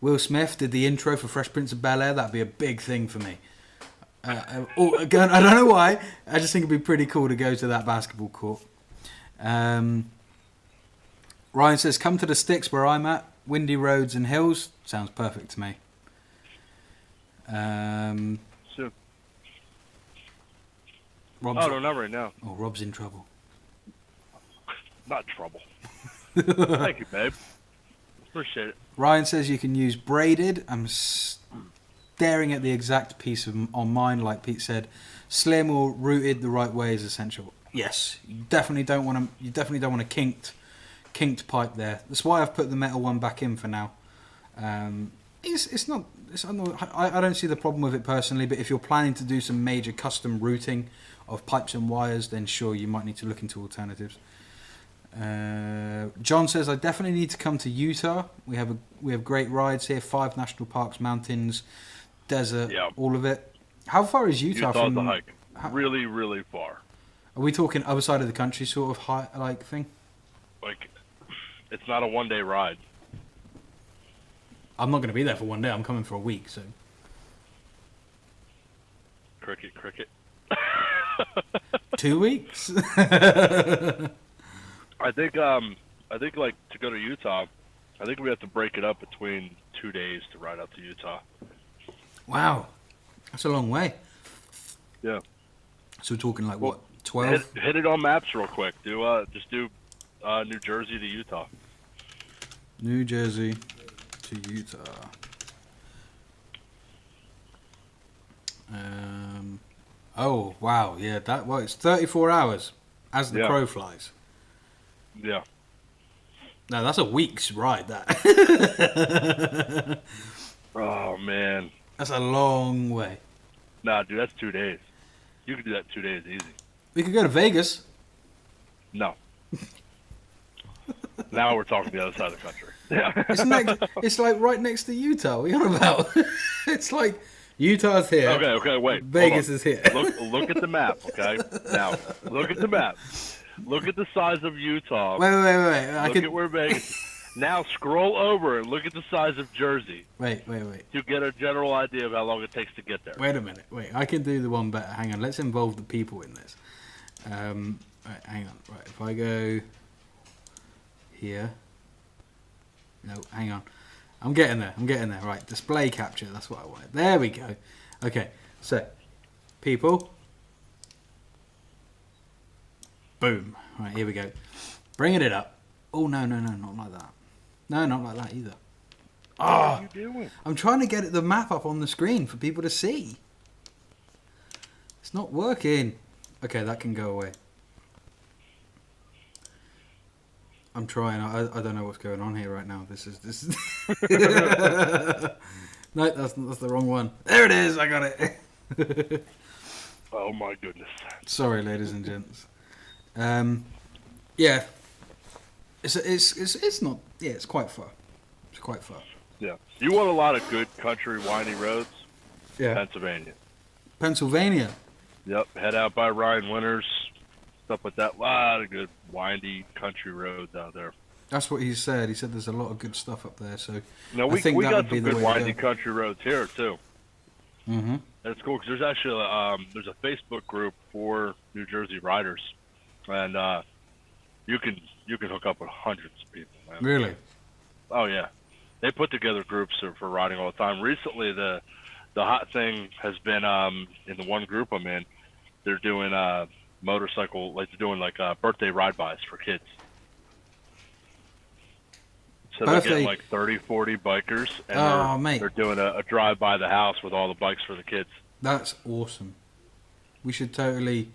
Will Smith did the intro for Fresh Prince of Bel-Air, that'd be a big thing for me. Again, I don't know why. I just think it'd be pretty cool to go to that basketball court. Ryan says, come to the sticks where I'm at. Windy roads and hills. Sounds perfect to me. Soon. No, not right now. Oh, Rob's in trouble. Not trouble. Thank you, babe. Appreciate it. Ryan says you can use braided. I'm staring at the exact piece on mine, like Pete said. Slim or rooted the right way is essential. Yes, you definitely don't want a kinked pipe there. That's why I've put the metal one back in for now. I don't see the problem with it personally, but if you're planning to do some major custom routing of pipes and wires, then sure, you might need to look into alternatives. John says I definitely need to come to Utah. We have great rides here: 5 national parks, mountains, desert, all of it. How far is Utah from? Utah's a hike. Really, really far. Are we talking other side of the country sort of thing? Like, it's not a one-day ride. I'm not going to be there for one day. I'm coming for a week, so. Cricket. 2 weeks? I think like to go to Utah, I think we have to break it up between 2 days to ride out to Utah. Wow. That's a long way. Yeah. So we're talking like what? 12? Hit it on maps real quick. Just do New Jersey to Utah. New Jersey to Utah. Oh wow, yeah. It's 34 hours as the crow flies. Yeah. No, that's a week's ride. That. Oh man. That's a long way. Nah, dude, that's 2 days. You can do that 2 days easy. We could go to Vegas. No. Now we're talking the other side of the country. Yeah. It's like right next to Utah. What are you on about? It's like Utah's here. Okay, wait. Vegas is here. Look at the map, okay? Now, look at the map. Look at the size of Utah. Wait. Look at where Vegas is. Now scroll over and look at the size of Jersey. Wait. To get a general idea of how long it takes to get there. Wait a minute. I can do the one better. Hang on. Let's involve the people in this. Right, hang on. Right, if I go here. No, hang on. I'm getting there. Right, display capture. That's what I wanted. There we go. Okay, so people. Boom. Right, here we go. Bringing it up. Oh, no, not like that. No, not like that either. What are you doing? I'm trying to get the map up on the screen for people to see. It's not working. Okay, that can go away. I'm trying. I don't know what's going on here right now. This is. No, that's the wrong one. There it is. I got it. Oh my goodness. Sorry, ladies and gents. Yeah. It's not. Yeah, it's quite far. It's quite far. Yeah. You want a lot of good country windy roads? Yeah. Pennsylvania. Yep. Head out by Ryan Winters. Stuff like that. A lot of good windy country roads out there. That's what he said. He said there's a lot of good stuff up there. So no, we got some good windy country roads here too. Mm-hmm. And it's cool because there's actually there's a Facebook group for New Jersey riders, and you can hook up with hundreds of people, man. Really? Oh yeah, they put together groups for riding all the time. Recently, the hot thing has been in the one group I'm in, they're doing motorcycle, like they're doing birthday ride-bys for kids. So they're birthday. getting like 30, 40 bikers, and Mate, they're doing a drive by the house with all the bikes for the kids. that's awesome. We should totally,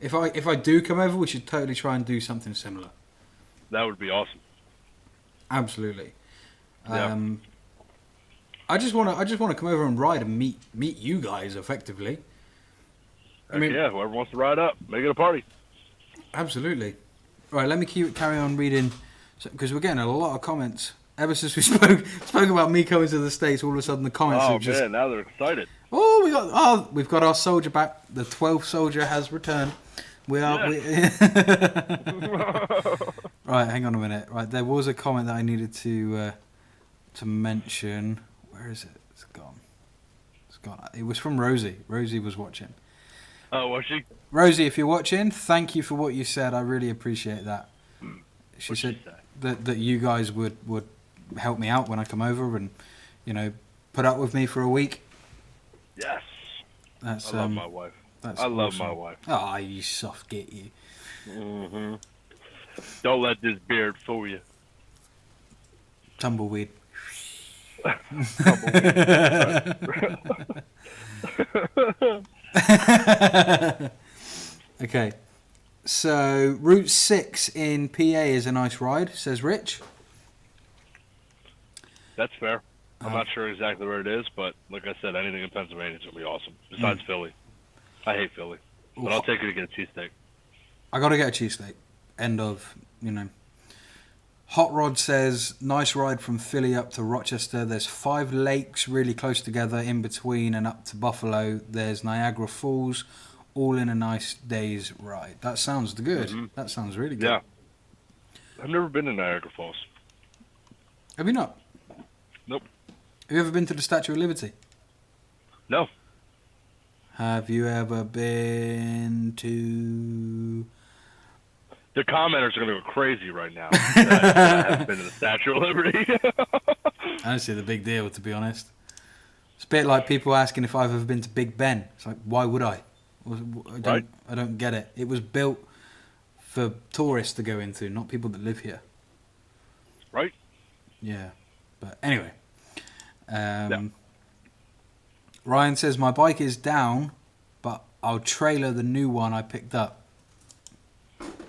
if I do come over, we should totally try and do something similar. That would be awesome. Absolutely. Yeah. I just want to come over and ride and meet you guys effectively. I mean, yeah, whoever wants to ride up, make it a party. Absolutely. Right, let me carry on reading, because we're getting a lot of comments. Ever since we spoke about me coming to the States, all of a sudden the comments have just... man, now they're excited. We've got our soldier back. The 12th soldier has returned. We are... Yes. Right, hang on a minute. Right, there was a comment that I needed to mention. Where is it? It's gone. It's gone. It was from Rosie. Rosie was watching. Oh, was she? Rosie, if you're watching, thank you for what you said. I really appreciate that. She said that you guys would help me out when I come over and, put up with me for a week. Yes. That's, I love my wife. I love my wife. Oh, you soft git, you. Mm-hmm. Don't let this beard fool you. Tumbleweed. Okay. So, Route 6 in PA is a nice ride, says Rich. That's fair. I'm not sure exactly where it is, but like I said, anything in Pennsylvania is going to be awesome. Besides Philly. I hate Philly. But I'll take you to get a cheesesteak. I got to get a cheesesteak. End of, Hot Rod says, nice ride from Philly up to Rochester. There's 5 lakes really close together in between and up to Buffalo. There's Niagara Falls, all in a nice day's ride. That sounds good. Mm-hmm. That sounds really good. Yeah. I've never been to Niagara Falls. Have you not? Nope. Have you ever been to the Statue of Liberty? No. Have you ever been to... The commenters are going to go crazy right now. I haven't been to the Statue of Liberty. I don't see the big deal, to be honest. It's a bit like people asking if I've ever been to Big Ben. It's like, why would I? I don't get it. It was built for tourists to go into, not people that live here. Right? Yeah. But anyway. Ryan says, my bike is down, but I'll trailer the new one I picked up.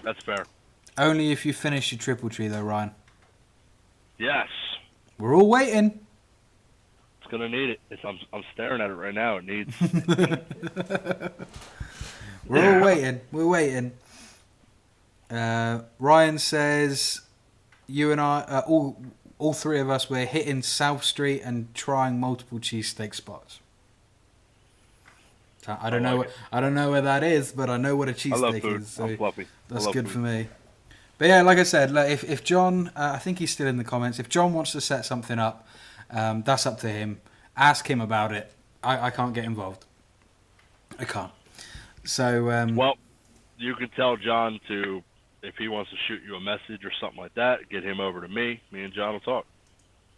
That's fair. Only if you finish your triple tree, though, Ryan. Yes. We're all waiting. It's gonna need it. I'm staring at it right now. It needs. We're all waiting. We're waiting. Ryan says, you and I, all 3 of us, we're hitting South Street and trying multiple cheesesteak spots. I don't know where that is, but I know what a cheesesteak is. So I'm fluffy. That's good for me. But yeah, like I said, if John, I think he's still in the comments. If John wants to set something up, that's up to him. Ask him about it. I can't get involved. I can't. So well, you can tell John to, if he wants to shoot you a message or something like that, get him over to me. Me and John will talk.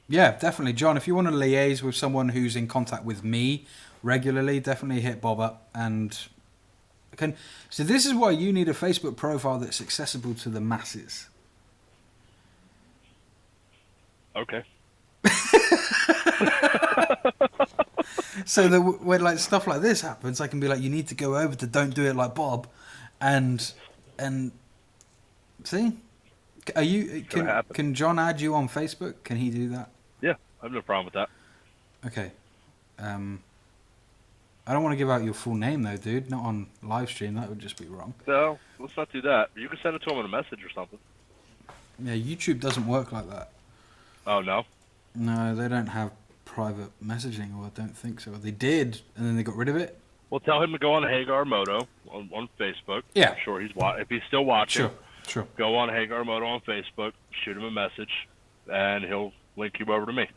Yeah, definitely, John. If you want to liaise with someone who's in contact with me regularly, definitely hit Bob up and. So this is why you need a Facebook profile that's accessible to the masses. Okay. So that when stuff like this happens, I can be like, you need to go over to Don't Do It Like Bob, and see, are you can John add you on Facebook? Can he do that? Yeah, I have no problem with that. Okay. I don't want to give out your full name though, dude. Not on live stream. That would just be wrong. No, let's not do that. You can send it to him in a message or something. Yeah, YouTube doesn't work like that. Oh, no? No, they don't have private messaging, or I don't think so. They did, and then they got rid of it. Well, tell him to go on Hagar Moto on Facebook. Yeah. I'm sure if he's still watching. Sure. Go on Hagar Moto on Facebook, shoot him a message, and he'll link you over to me.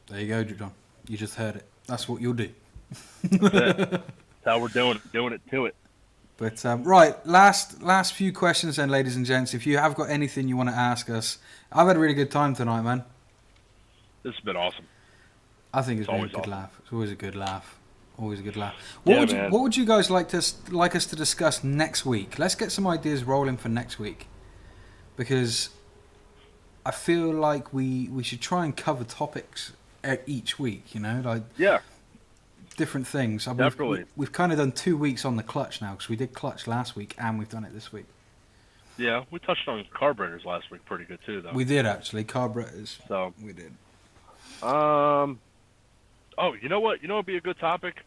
There you go, John. You just heard it. That's what you'll do. That's it. That's how we're doing it to it. But right, last few questions then, ladies and gents. If you have got anything you want to ask us, I've had a really good time tonight, man. This has been awesome. I think it's been a good laugh. It's always a good laugh. Always a good laugh. What would you guys like us to discuss next week? Let's get some ideas rolling for next week, because I feel like we should try and cover topics each week. You know, like Yeah, different things. definitely. We've kind of done 2 weeks on the clutch now because we did clutch last week and we've done it this week. Yeah, we touched on carburetors last week pretty good too, though. We did actually carburetors. So we did. Oh, you know what? You know what'd be a good topic?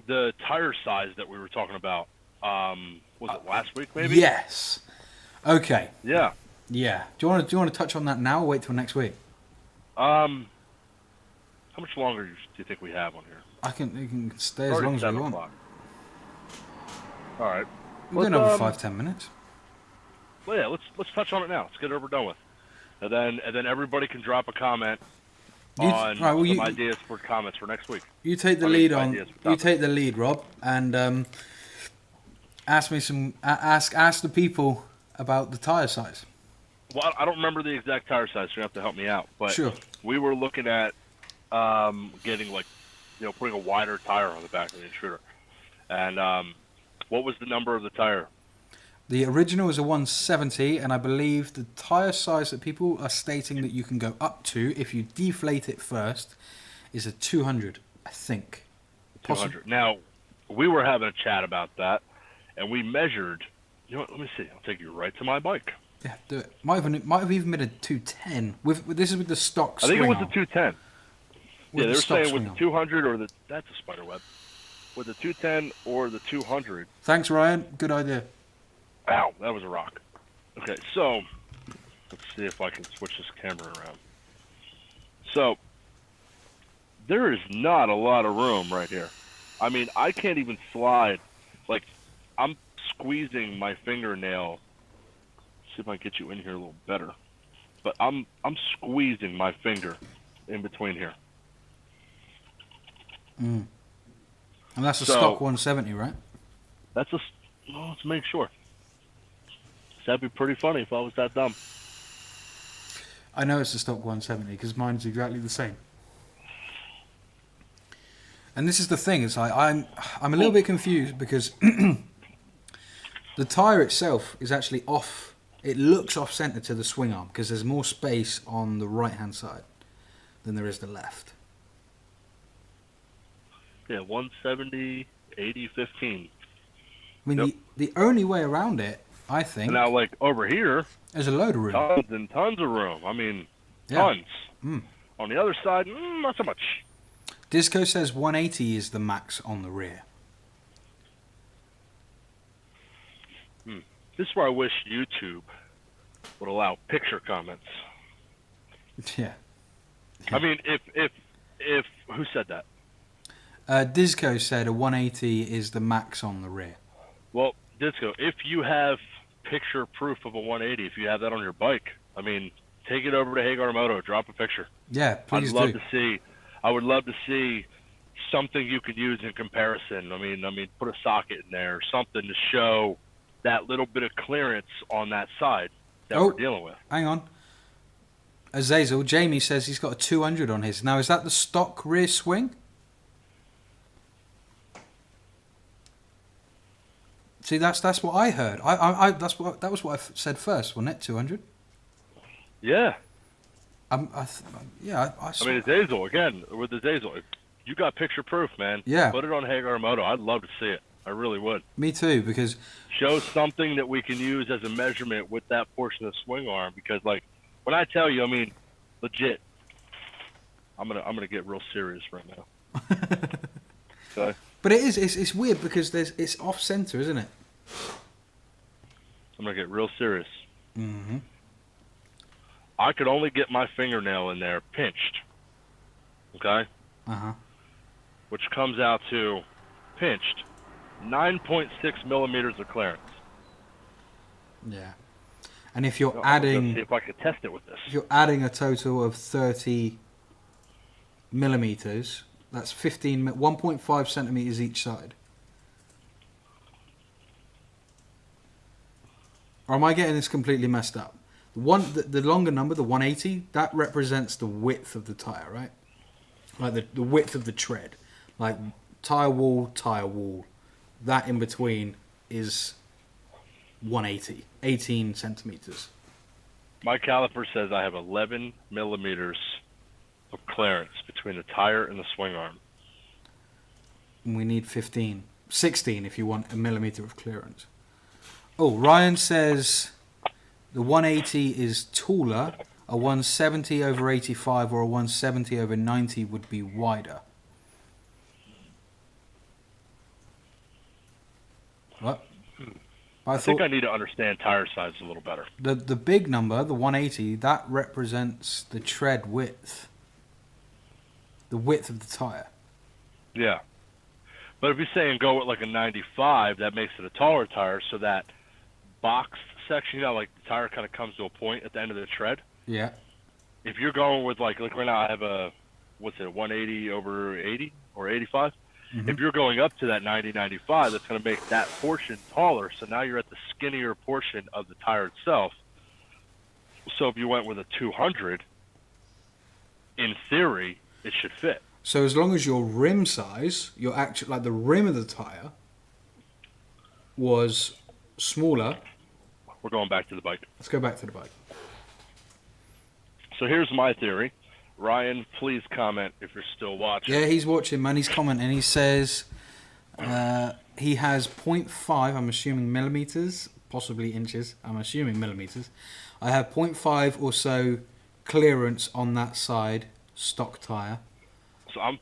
The tire size that we were talking about. Was it last week maybe? Yes. Okay. Yeah. Yeah. Do you want to touch on that now or wait till next week? How much longer do you think we have on here? You can stay as long as we want. All right. We're going over 5-10 minutes. Well, yeah, let's touch on it now. Let's get it over done with, and then everybody can drop a comment on some ideas for comments for next week. You take the lead on. You take the lead, Rob, and ask me some. Ask the people about the tire size. Well, I don't remember the exact tire size, so you have to help me out. But sure. We were looking at getting putting a wider tire on the back of the Intruder, and what was the number of the tire? The original is a 170, and I believe the tire size that people are stating that you can go up to if you deflate it first is a 200, I think. 200. Now, we were having a chat about that, and we measured. You know what? Let me see. I'll take you right to my bike. Yeah, do it. Might have even been a 210. This is with the stock. I think it was a 210. Yeah, they were saying with the 200 or that's a spider web. With the 210 or the 200. Thanks, Ryan. Good idea. Ow, that was a rock. Okay, so let's see if I can switch this camera around. So there is not a lot of room right here. I mean, I can't even slide. Like, I'm squeezing my fingernail. See if I can get you in here a little better. But I'm squeezing my finger in between here. Mm. And that's a stock 170, right? Let's make sure. That'd be pretty funny if I was that dumb. I know it's a stock 170 because mine's exactly the same. And this is the thing, it's like I'm a little bit confused because the tyre itself is actually off. It looks off centre to the swing arm because there's more space on the right hand side than there is the left. Yeah, 170, 80, 15. I mean, the only way around it, I think. Now, like over here, there's a load of room. Tons and tons of room. I mean, tons. Mm. On the other side, not so much. Disco says 180 is the max on the rear. This is where I wish YouTube would allow picture comments. Yeah. I mean, if who said that? Disco said a 180 is the max on the rear. Well, Disco, if you have picture proof of a 180, if you have that on your bike, I mean, take it over to Hagar Moto, drop a picture. Yeah, please do. I would love to see something you could use in comparison. I mean, put a socket in there or something to show that little bit of clearance on that side that we're dealing with. Hang on. Azazel, Jamie says he's got a 200 on his. Now, is that the stock rear swing? See, that's what I heard. That was what I said first, wasn't it? 200. Yeah. I mean, Azazel again with Azazel. You got picture proof, man. Yeah. Put it on Hagar Moto. I'd love to see it. I really would. Me too, because show something that we can use as a measurement with that portion of the swing arm. Because, like, when I tell you, I mean, legit. I'm gonna get real serious right now. Okay. But it's weird because it's off center, isn't it? I'm gonna get real serious. Mm-hmm. I could only get my fingernail in there pinched. Okay? Uh-huh. Which comes out to pinched 9.6 millimeters of clearance. Yeah. And if you're adding, see if I could test it with this. If you're adding a total of 30 millimeters, that's 1.5 centimeters each side. Or am I getting this completely messed up? The longer number, the 180, that represents the width of the tire, right? Like the width of the tread. Like tire wall. That in between is 180, 18 centimeters. My caliper says I have 11 millimeters of clearance between the tire and the swing arm. We need 15. 16 if you want a millimeter of clearance. Oh, Ryan says the 180 is taller. A 170 over 85 or a 170 over 90 would be wider. What? I think I need to understand tire size a little better. The big number, the 180, that represents the tread width. The width of the tire. Yeah. But if you're saying go with like a 95, that makes it a taller tire, so that boxed section, like the tire kind of comes to a point at the end of the tread. Yeah. If you're going with like right now I have a, 180 over 80 or 85? Mm-hmm. If you're going up to that 90, 95, that's going to make that portion taller. So now you're at the skinnier portion of the tire itself. So if you went with a 200, in theory, it should fit. So as long as your rim size, your actual, like the rim of the tire, was smaller. We're going back to the bike. Let's go back to the bike. So here's my theory. Ryan, please comment if you're still watching. Yeah, he's watching, man. He's commenting. He says he has 0.5, I'm assuming millimeters, possibly inches. I'm assuming millimeters. I have 0.5 or so clearance on that side, stock tire. So I'm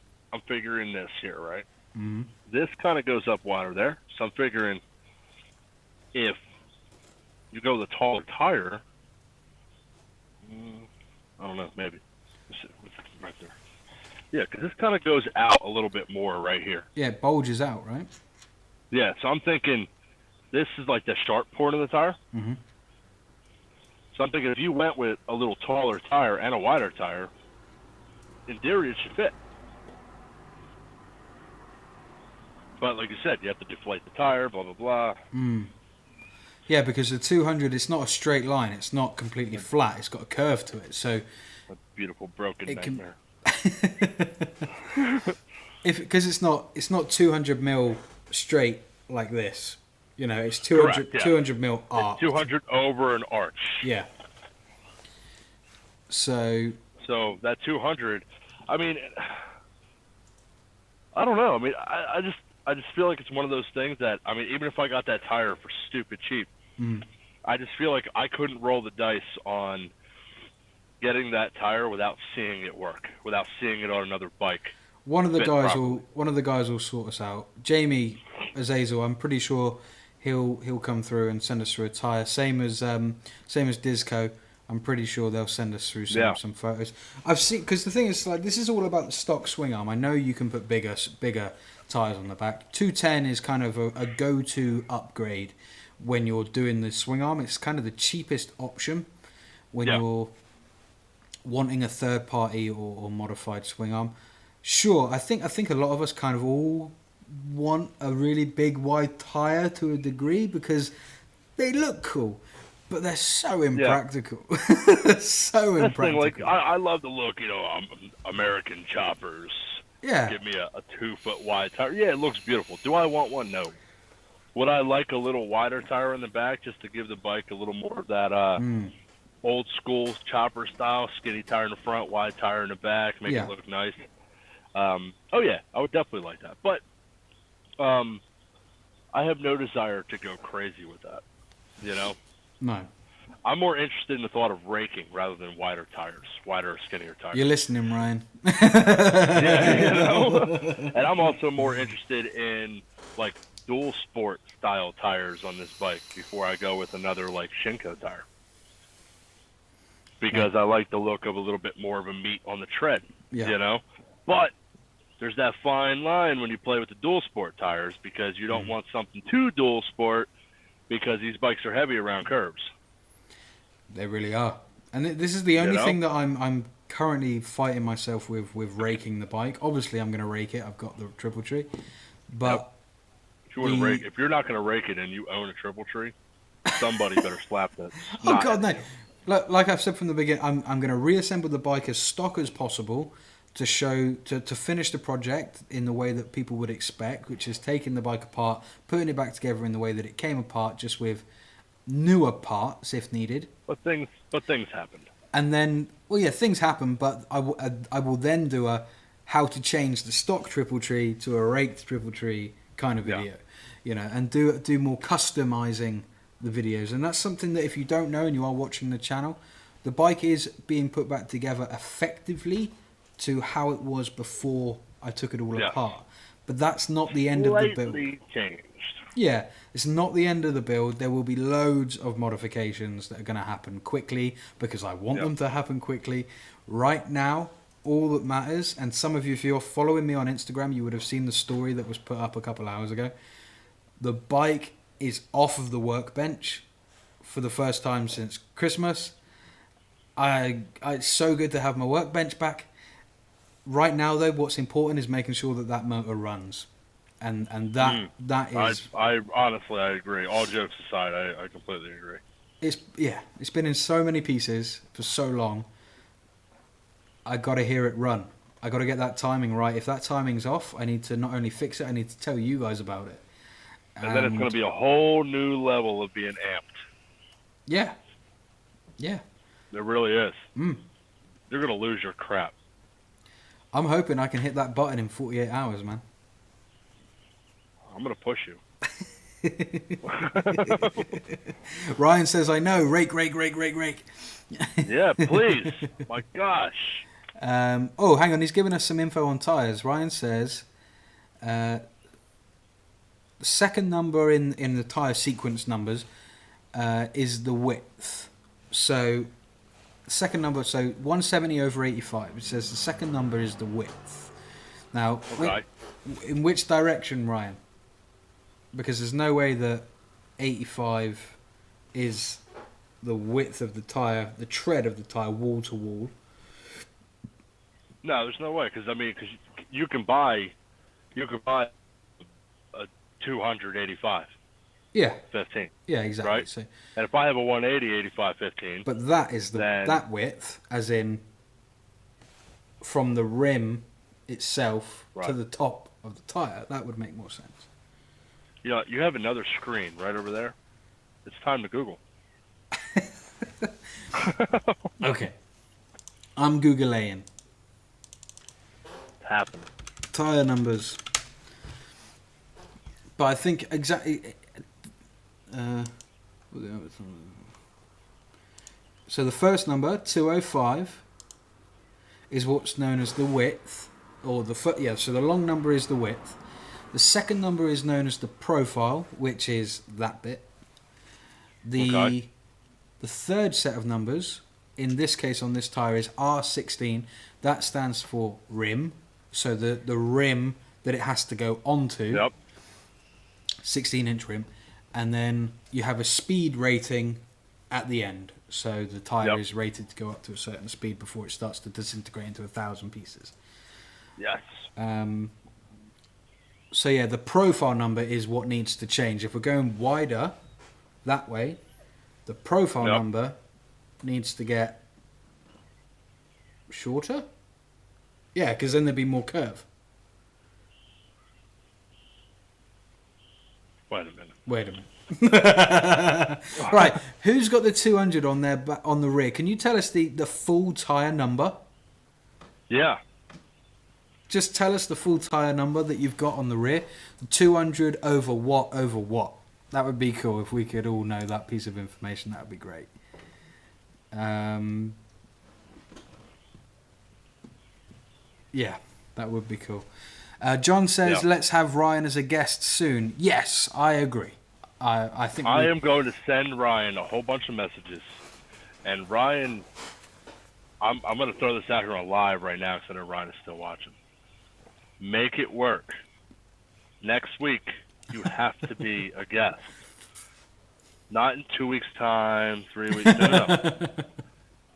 figuring this here, right? Mm-hmm. This kind of goes up wider there. So I'm figuring if you go the taller tire, I don't know, maybe. Right there. Yeah, because this kind of goes out a little bit more right here. Yeah, it bulges out, right? Yeah, so I'm thinking this is like the sharp part of the tire. Mm-hmm. So I'm thinking if you went with a little taller tire and a wider tire, in theory it should fit. But like you said, you have to deflate the tire, blah, blah, blah. Mm. Yeah, because the 200, it's not a straight line. It's not completely flat. It's got a curve to it. So a beautiful broken nightmare. Because it's not 200 mil straight like this. You know, it's 200, Correct, yeah. 200 mil arc. 200 over an arch. Yeah. So that 200, I mean, I don't know. I mean, I just feel like it's one of those things that, I mean, even if I got that tire for stupid cheap, I just feel like I couldn't roll the dice on getting that tire without seeing it work, without seeing it on another bike. One of the guys will sort us out. Jamie Azazel, I'm pretty sure he'll come through and send us through a tire. Same as Disco. I'm pretty sure they'll send us through some photos. I've seen, because the thing is, like, this is all about the stock swing arm. I know you can put bigger tires on the back. 210 is kind of a go-to upgrade when you're doing the swing arm. It's kind of the cheapest option when you're wanting a third party or modified swing arm. Sure, I think a lot of us kind of all want a really big wide tire to a degree because they look cool, but they're so impractical. So That's impractical. Like, I love the look, American choppers. Yeah. Give me a 2-foot wide tire. Yeah, it looks beautiful. Do I want one? No. Would I like a little wider tire in the back just to give the bike a little more of that old school chopper style, skinny tire in the front, wide tire in the back, make it look nice? I would definitely like that. But I have no desire to go crazy with that, No. I'm more interested in the thought of raking rather than wider tires, wider, skinnier tires. You're listening, Ryan. And I'm also more interested in, like, dual sport style tires on this bike before I go with another, like, Shinko tire. Because I like the look of a little bit more of a meat on the tread, But there's that fine line when you play with the dual sport tires because you don't want something too dual sport because these bikes are heavy around curves. They really are. And this is the only thing that I'm currently fighting myself with raking the bike. Obviously, I'm going to rake it. I've got the triple tree. But if you're not going to rake it and you own a triple tree, somebody better slap that. Oh, God, no. Look, like I've said from the beginning, I'm going to reassemble the bike as stock as possible to finish the project in the way that people would expect, which is taking the bike apart, putting it back together in the way that it came apart, just with newer parts if needed. But things happened. And then, well, yeah, things happen, but I will then do a how to change the stock triple tree to a raked triple tree kind of video, and do more customizing the videos. And that's something that if you don't know and you are watching the channel, the bike is being put back together effectively to how it was before I took it all apart. But that's not the end of the build. Slightly changed. Yeah, it's not the end of the build. There will be loads of modifications that are going to happen quickly because I want them to happen quickly. Right now, all that matters, and some of you, if you're following me on Instagram, you would have seen the story that was put up a couple hours ago. The bike is off of the workbench for the first time since Christmas. It's so good to have my workbench back. Right now, though, what's important is making sure that motor runs. And that is... I honestly, I agree. All jokes aside, I completely agree. It's been in so many pieces for so long. I got to hear it run. I got to get that timing right. If that timing's off, I need to not only fix it, I need to tell you guys about it. And then it's going to be a whole new level of being amped. Yeah. It really is. You're going to lose your crap. I'm hoping I can hit that button in 48 hours, man. I'm going to push you. Ryan says, I know. Rake. Yeah, please. My gosh. Hang on. He's giving us some info on tyres. Ryan says, the second number in the tyre sequence numbers is the width. So, second number, 170 over 85. It says the second number is the width. Now, in which direction, Ryan? Because there's no way that 85 is the width of the tyre, the tread of the tyre, wall to wall. No, there's no way. Because you can buy a 285. Yeah. 15. Yeah, exactly. Right. So, and if I have a 180 85 15. But that is that width, as in from the rim itself to the top of the tyre. That would make more sense. You have another screen right over there. It's time to Google. Okay. I'm Googling. It's happening. Tyre numbers. But I think exactly... so the first number, 205, is what's known as the width. So the long number is the width. The second number is known as the profile, which is that bit. The third set of numbers, in this case on this tyre, is R16. That stands for rim. So the rim that it has to go onto. Yep. 16-inch rim. And then you have a speed rating at the end. So the tyre is rated to go up to a certain speed before it starts to disintegrate into 1,000 pieces. Yes. So yeah, the profile number is what needs to change. If we're going wider that way, the profile number needs to get shorter. Yeah, because then there'd be more curve. Wait a minute. Right, who's got the 200 on there on the rear? Can you tell us the full tyre number? Yeah. Just tell us the full tyre number that you've got on the rear. 200 over what? That would be cool if we could all know that piece of information. That would be great. Yeah, that would be cool. John says, let's have Ryan as a guest soon. Yes, I agree. I think I am going to send Ryan a whole bunch of messages. And Ryan, I'm going to throw this out here on live right now because I know Ryan is still watching. Make it work. Next week, you have to be a guest. Not in 2 weeks' time, 3 weeks. No.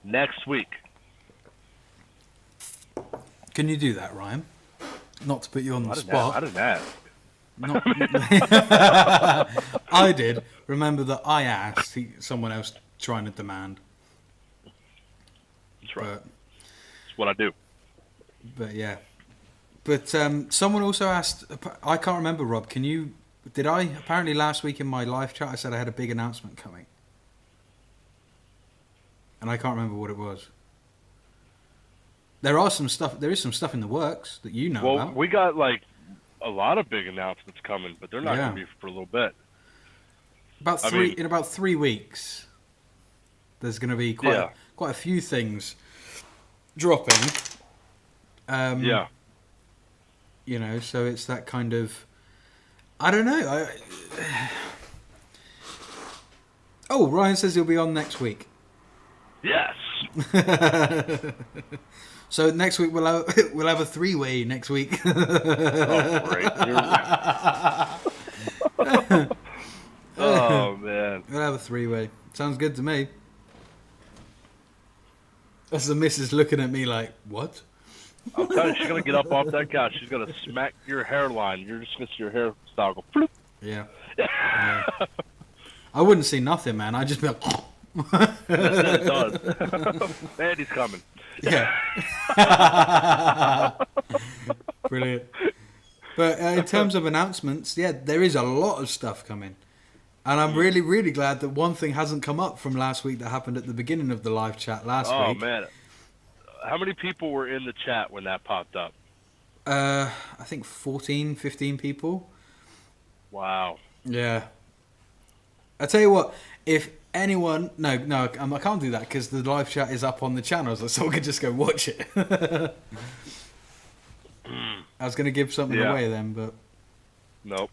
Next week. Can you do that, Ryan? Not to put you on the spot. I didn't ask. I did. Remember that I asked. Someone else trying to demand. That's right. That's what I do. But yeah. But someone also asked. I can't remember, Rob. Did I? Apparently last week in my live chat I said I had a big announcement coming. and I can't remember what it was. There is some stuff in the works that you know about. We got like a lot of big announcements coming, but they're not going to be for a little bit. In about 3 weeks, there's going to be quite a few things dropping. You know, so it's that kind of, I don't know. Oh, Ryan says he'll be on next week. Yes. So next week we'll have a 3-way next week. Oh, great. Oh, man. We'll have a 3-way. Sounds good to me. That's the missus looking at me like, what? I'm telling you, she's going to get up off that couch. She's going to smack your hairline. You're just going to see your hairstyle go floop. Yeah. I wouldn't see nothing, man. I'd just be like, it does. And he's coming. Yeah. Brilliant. But in terms of announcements, there is a lot of stuff coming. And I'm really, really glad that one thing hasn't come up from last week that happened at the beginning of the live chat last week. Oh, man. How many people were in the chat when that popped up? I think 14, 15 people. Wow. Yeah. I tell you what, if anyone... No, I can't do that because the live chat is up on the channel, so someone can just go watch it. I was going to give something away then, but... Nope.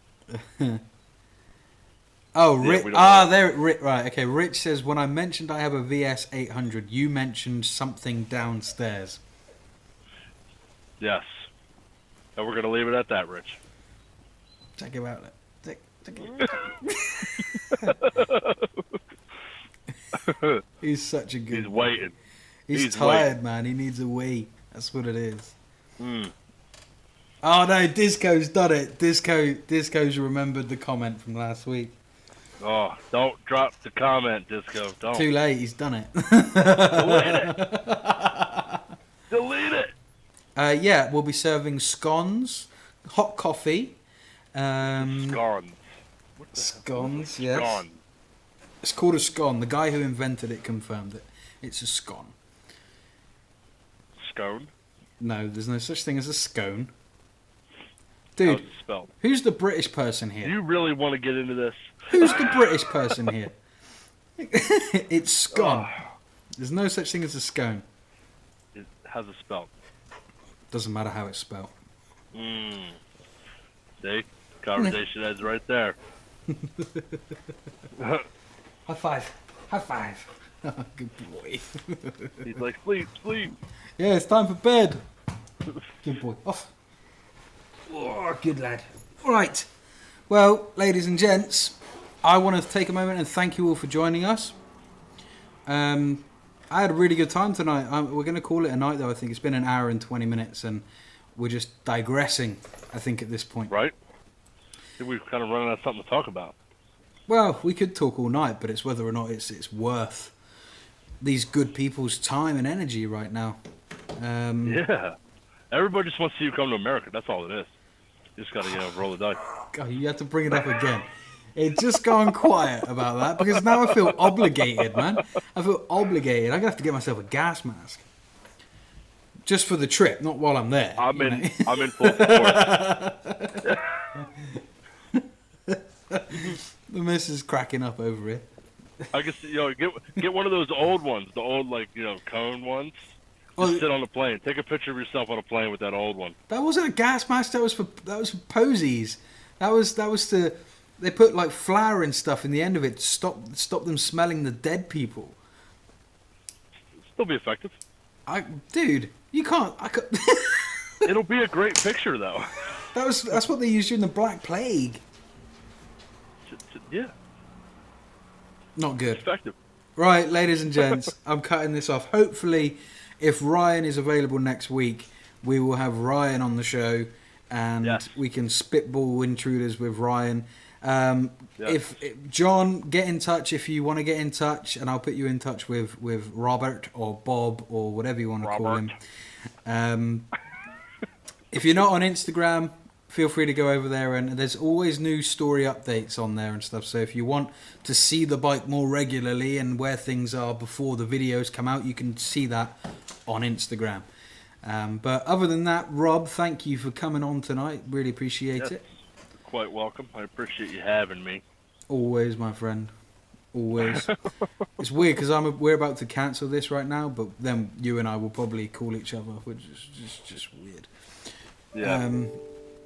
Oh, Rich. Right, okay. Rich says, when I mentioned I have a VS800, you mentioned something downstairs. Yes. And we're going to leave it at that, Rich. Check him out. He's such a good... He's waiting. He's tired, waiting. Man. He needs a wee. That's what it is. Oh, no. Disco's done it. Disco's remembered the comment from last week. Oh, don't drop the comment, Disco. Don't. Too late. He's done it. Delete it. Yeah, we'll be serving scones, hot coffee. Scones. Scones, yes. Scone. It's called a scone. The guy who invented it confirmed it. It's a scone. Scone? No, there's no such thing as a scone. Dude, how's it spelled? Who's the British person here? Do you really want to get into this? Who's the British person here? It's scone. There's no such thing as a scone. How's it spelled? Doesn't matter how it's spelled. See? Conversation ends right there. High five. High five. Good boy. He's like, sleep. Yeah, it's time for bed. Good boy. Off. Oh, good lad. All right. Well, ladies and gents, I want to take a moment and thank you all for joining us. I had a really good time tonight. We're going to call it a night, though. I think it's been an hour and 20 minutes, and we're just digressing, I think, at this point. Right. I think we're kind of running out of something to talk about. Well, we could talk all night, but it's whether or not it's worth these good people's time and energy right now. Yeah. Everybody just wants to see you come to America. That's all it is. You just got to, roll the dice. God, you have to bring it up again. It's just gone quiet about that because now I feel obligated, man. I feel obligated. I'm going to have to get myself a gas mask. Just for the trip, not while I'm there. I'm in full support. The miss is cracking up over here. I guess, get one of those old ones. The old, cone ones. Just sit on the plane. Take a picture of yourself on a plane with that old one. That wasn't a gas mask. That was for posies. That was to. They put like flour and stuff in the end of it to stop them smelling the dead people. Still be effective. Dude, you can't. It'll be a great picture though. That's what they used during the Black Plague. Yeah. Not good. It's effective. Right, ladies and gents, I'm cutting this off. Hopefully, if Ryan is available next week, we will have Ryan on the show, and we can spitball Intruders with Ryan. If John, get in touch if you want to get in touch, and I'll put you in touch with Robert or Bob or whatever you want to call him. If you're not on Instagram, feel free to go over there, and there's always new story updates on there and stuff. So if you want to see the bike more regularly and where things are before the videos come out, you can see that on Instagram. But other than that, Rob, thank you for coming on tonight. Really appreciate it. Quite welcome. I appreciate you having me. Always, my friend. Always. It's weird because we're about to cancel this right now, but then you and I will probably call each other, which is just weird. Yeah.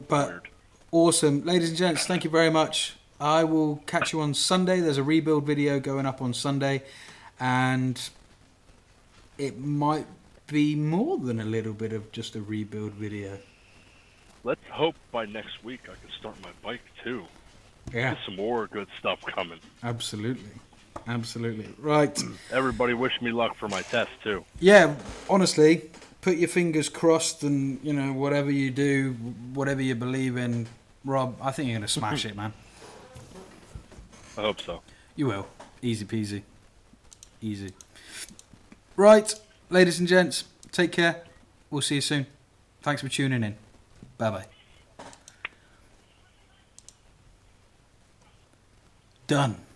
But Weird. Awesome. Ladies and gents, thank you very much. I will catch you on Sunday. There's a rebuild video going up on Sunday, and it might be more than a little bit of just a rebuild video. Let's hope by next week I can start my bike too. Yeah. There's some more good stuff coming. Absolutely. Absolutely. Right. Everybody wish me luck for my test too. Yeah, honestly, put your fingers crossed, and, you know, whatever you do, whatever you believe in, Rob, I think you're going to smash it, man. I hope so. You will. Easy peasy. Easy. Right, ladies and gents, take care. We'll see you soon. Thanks for tuning in. Bye-bye. Done.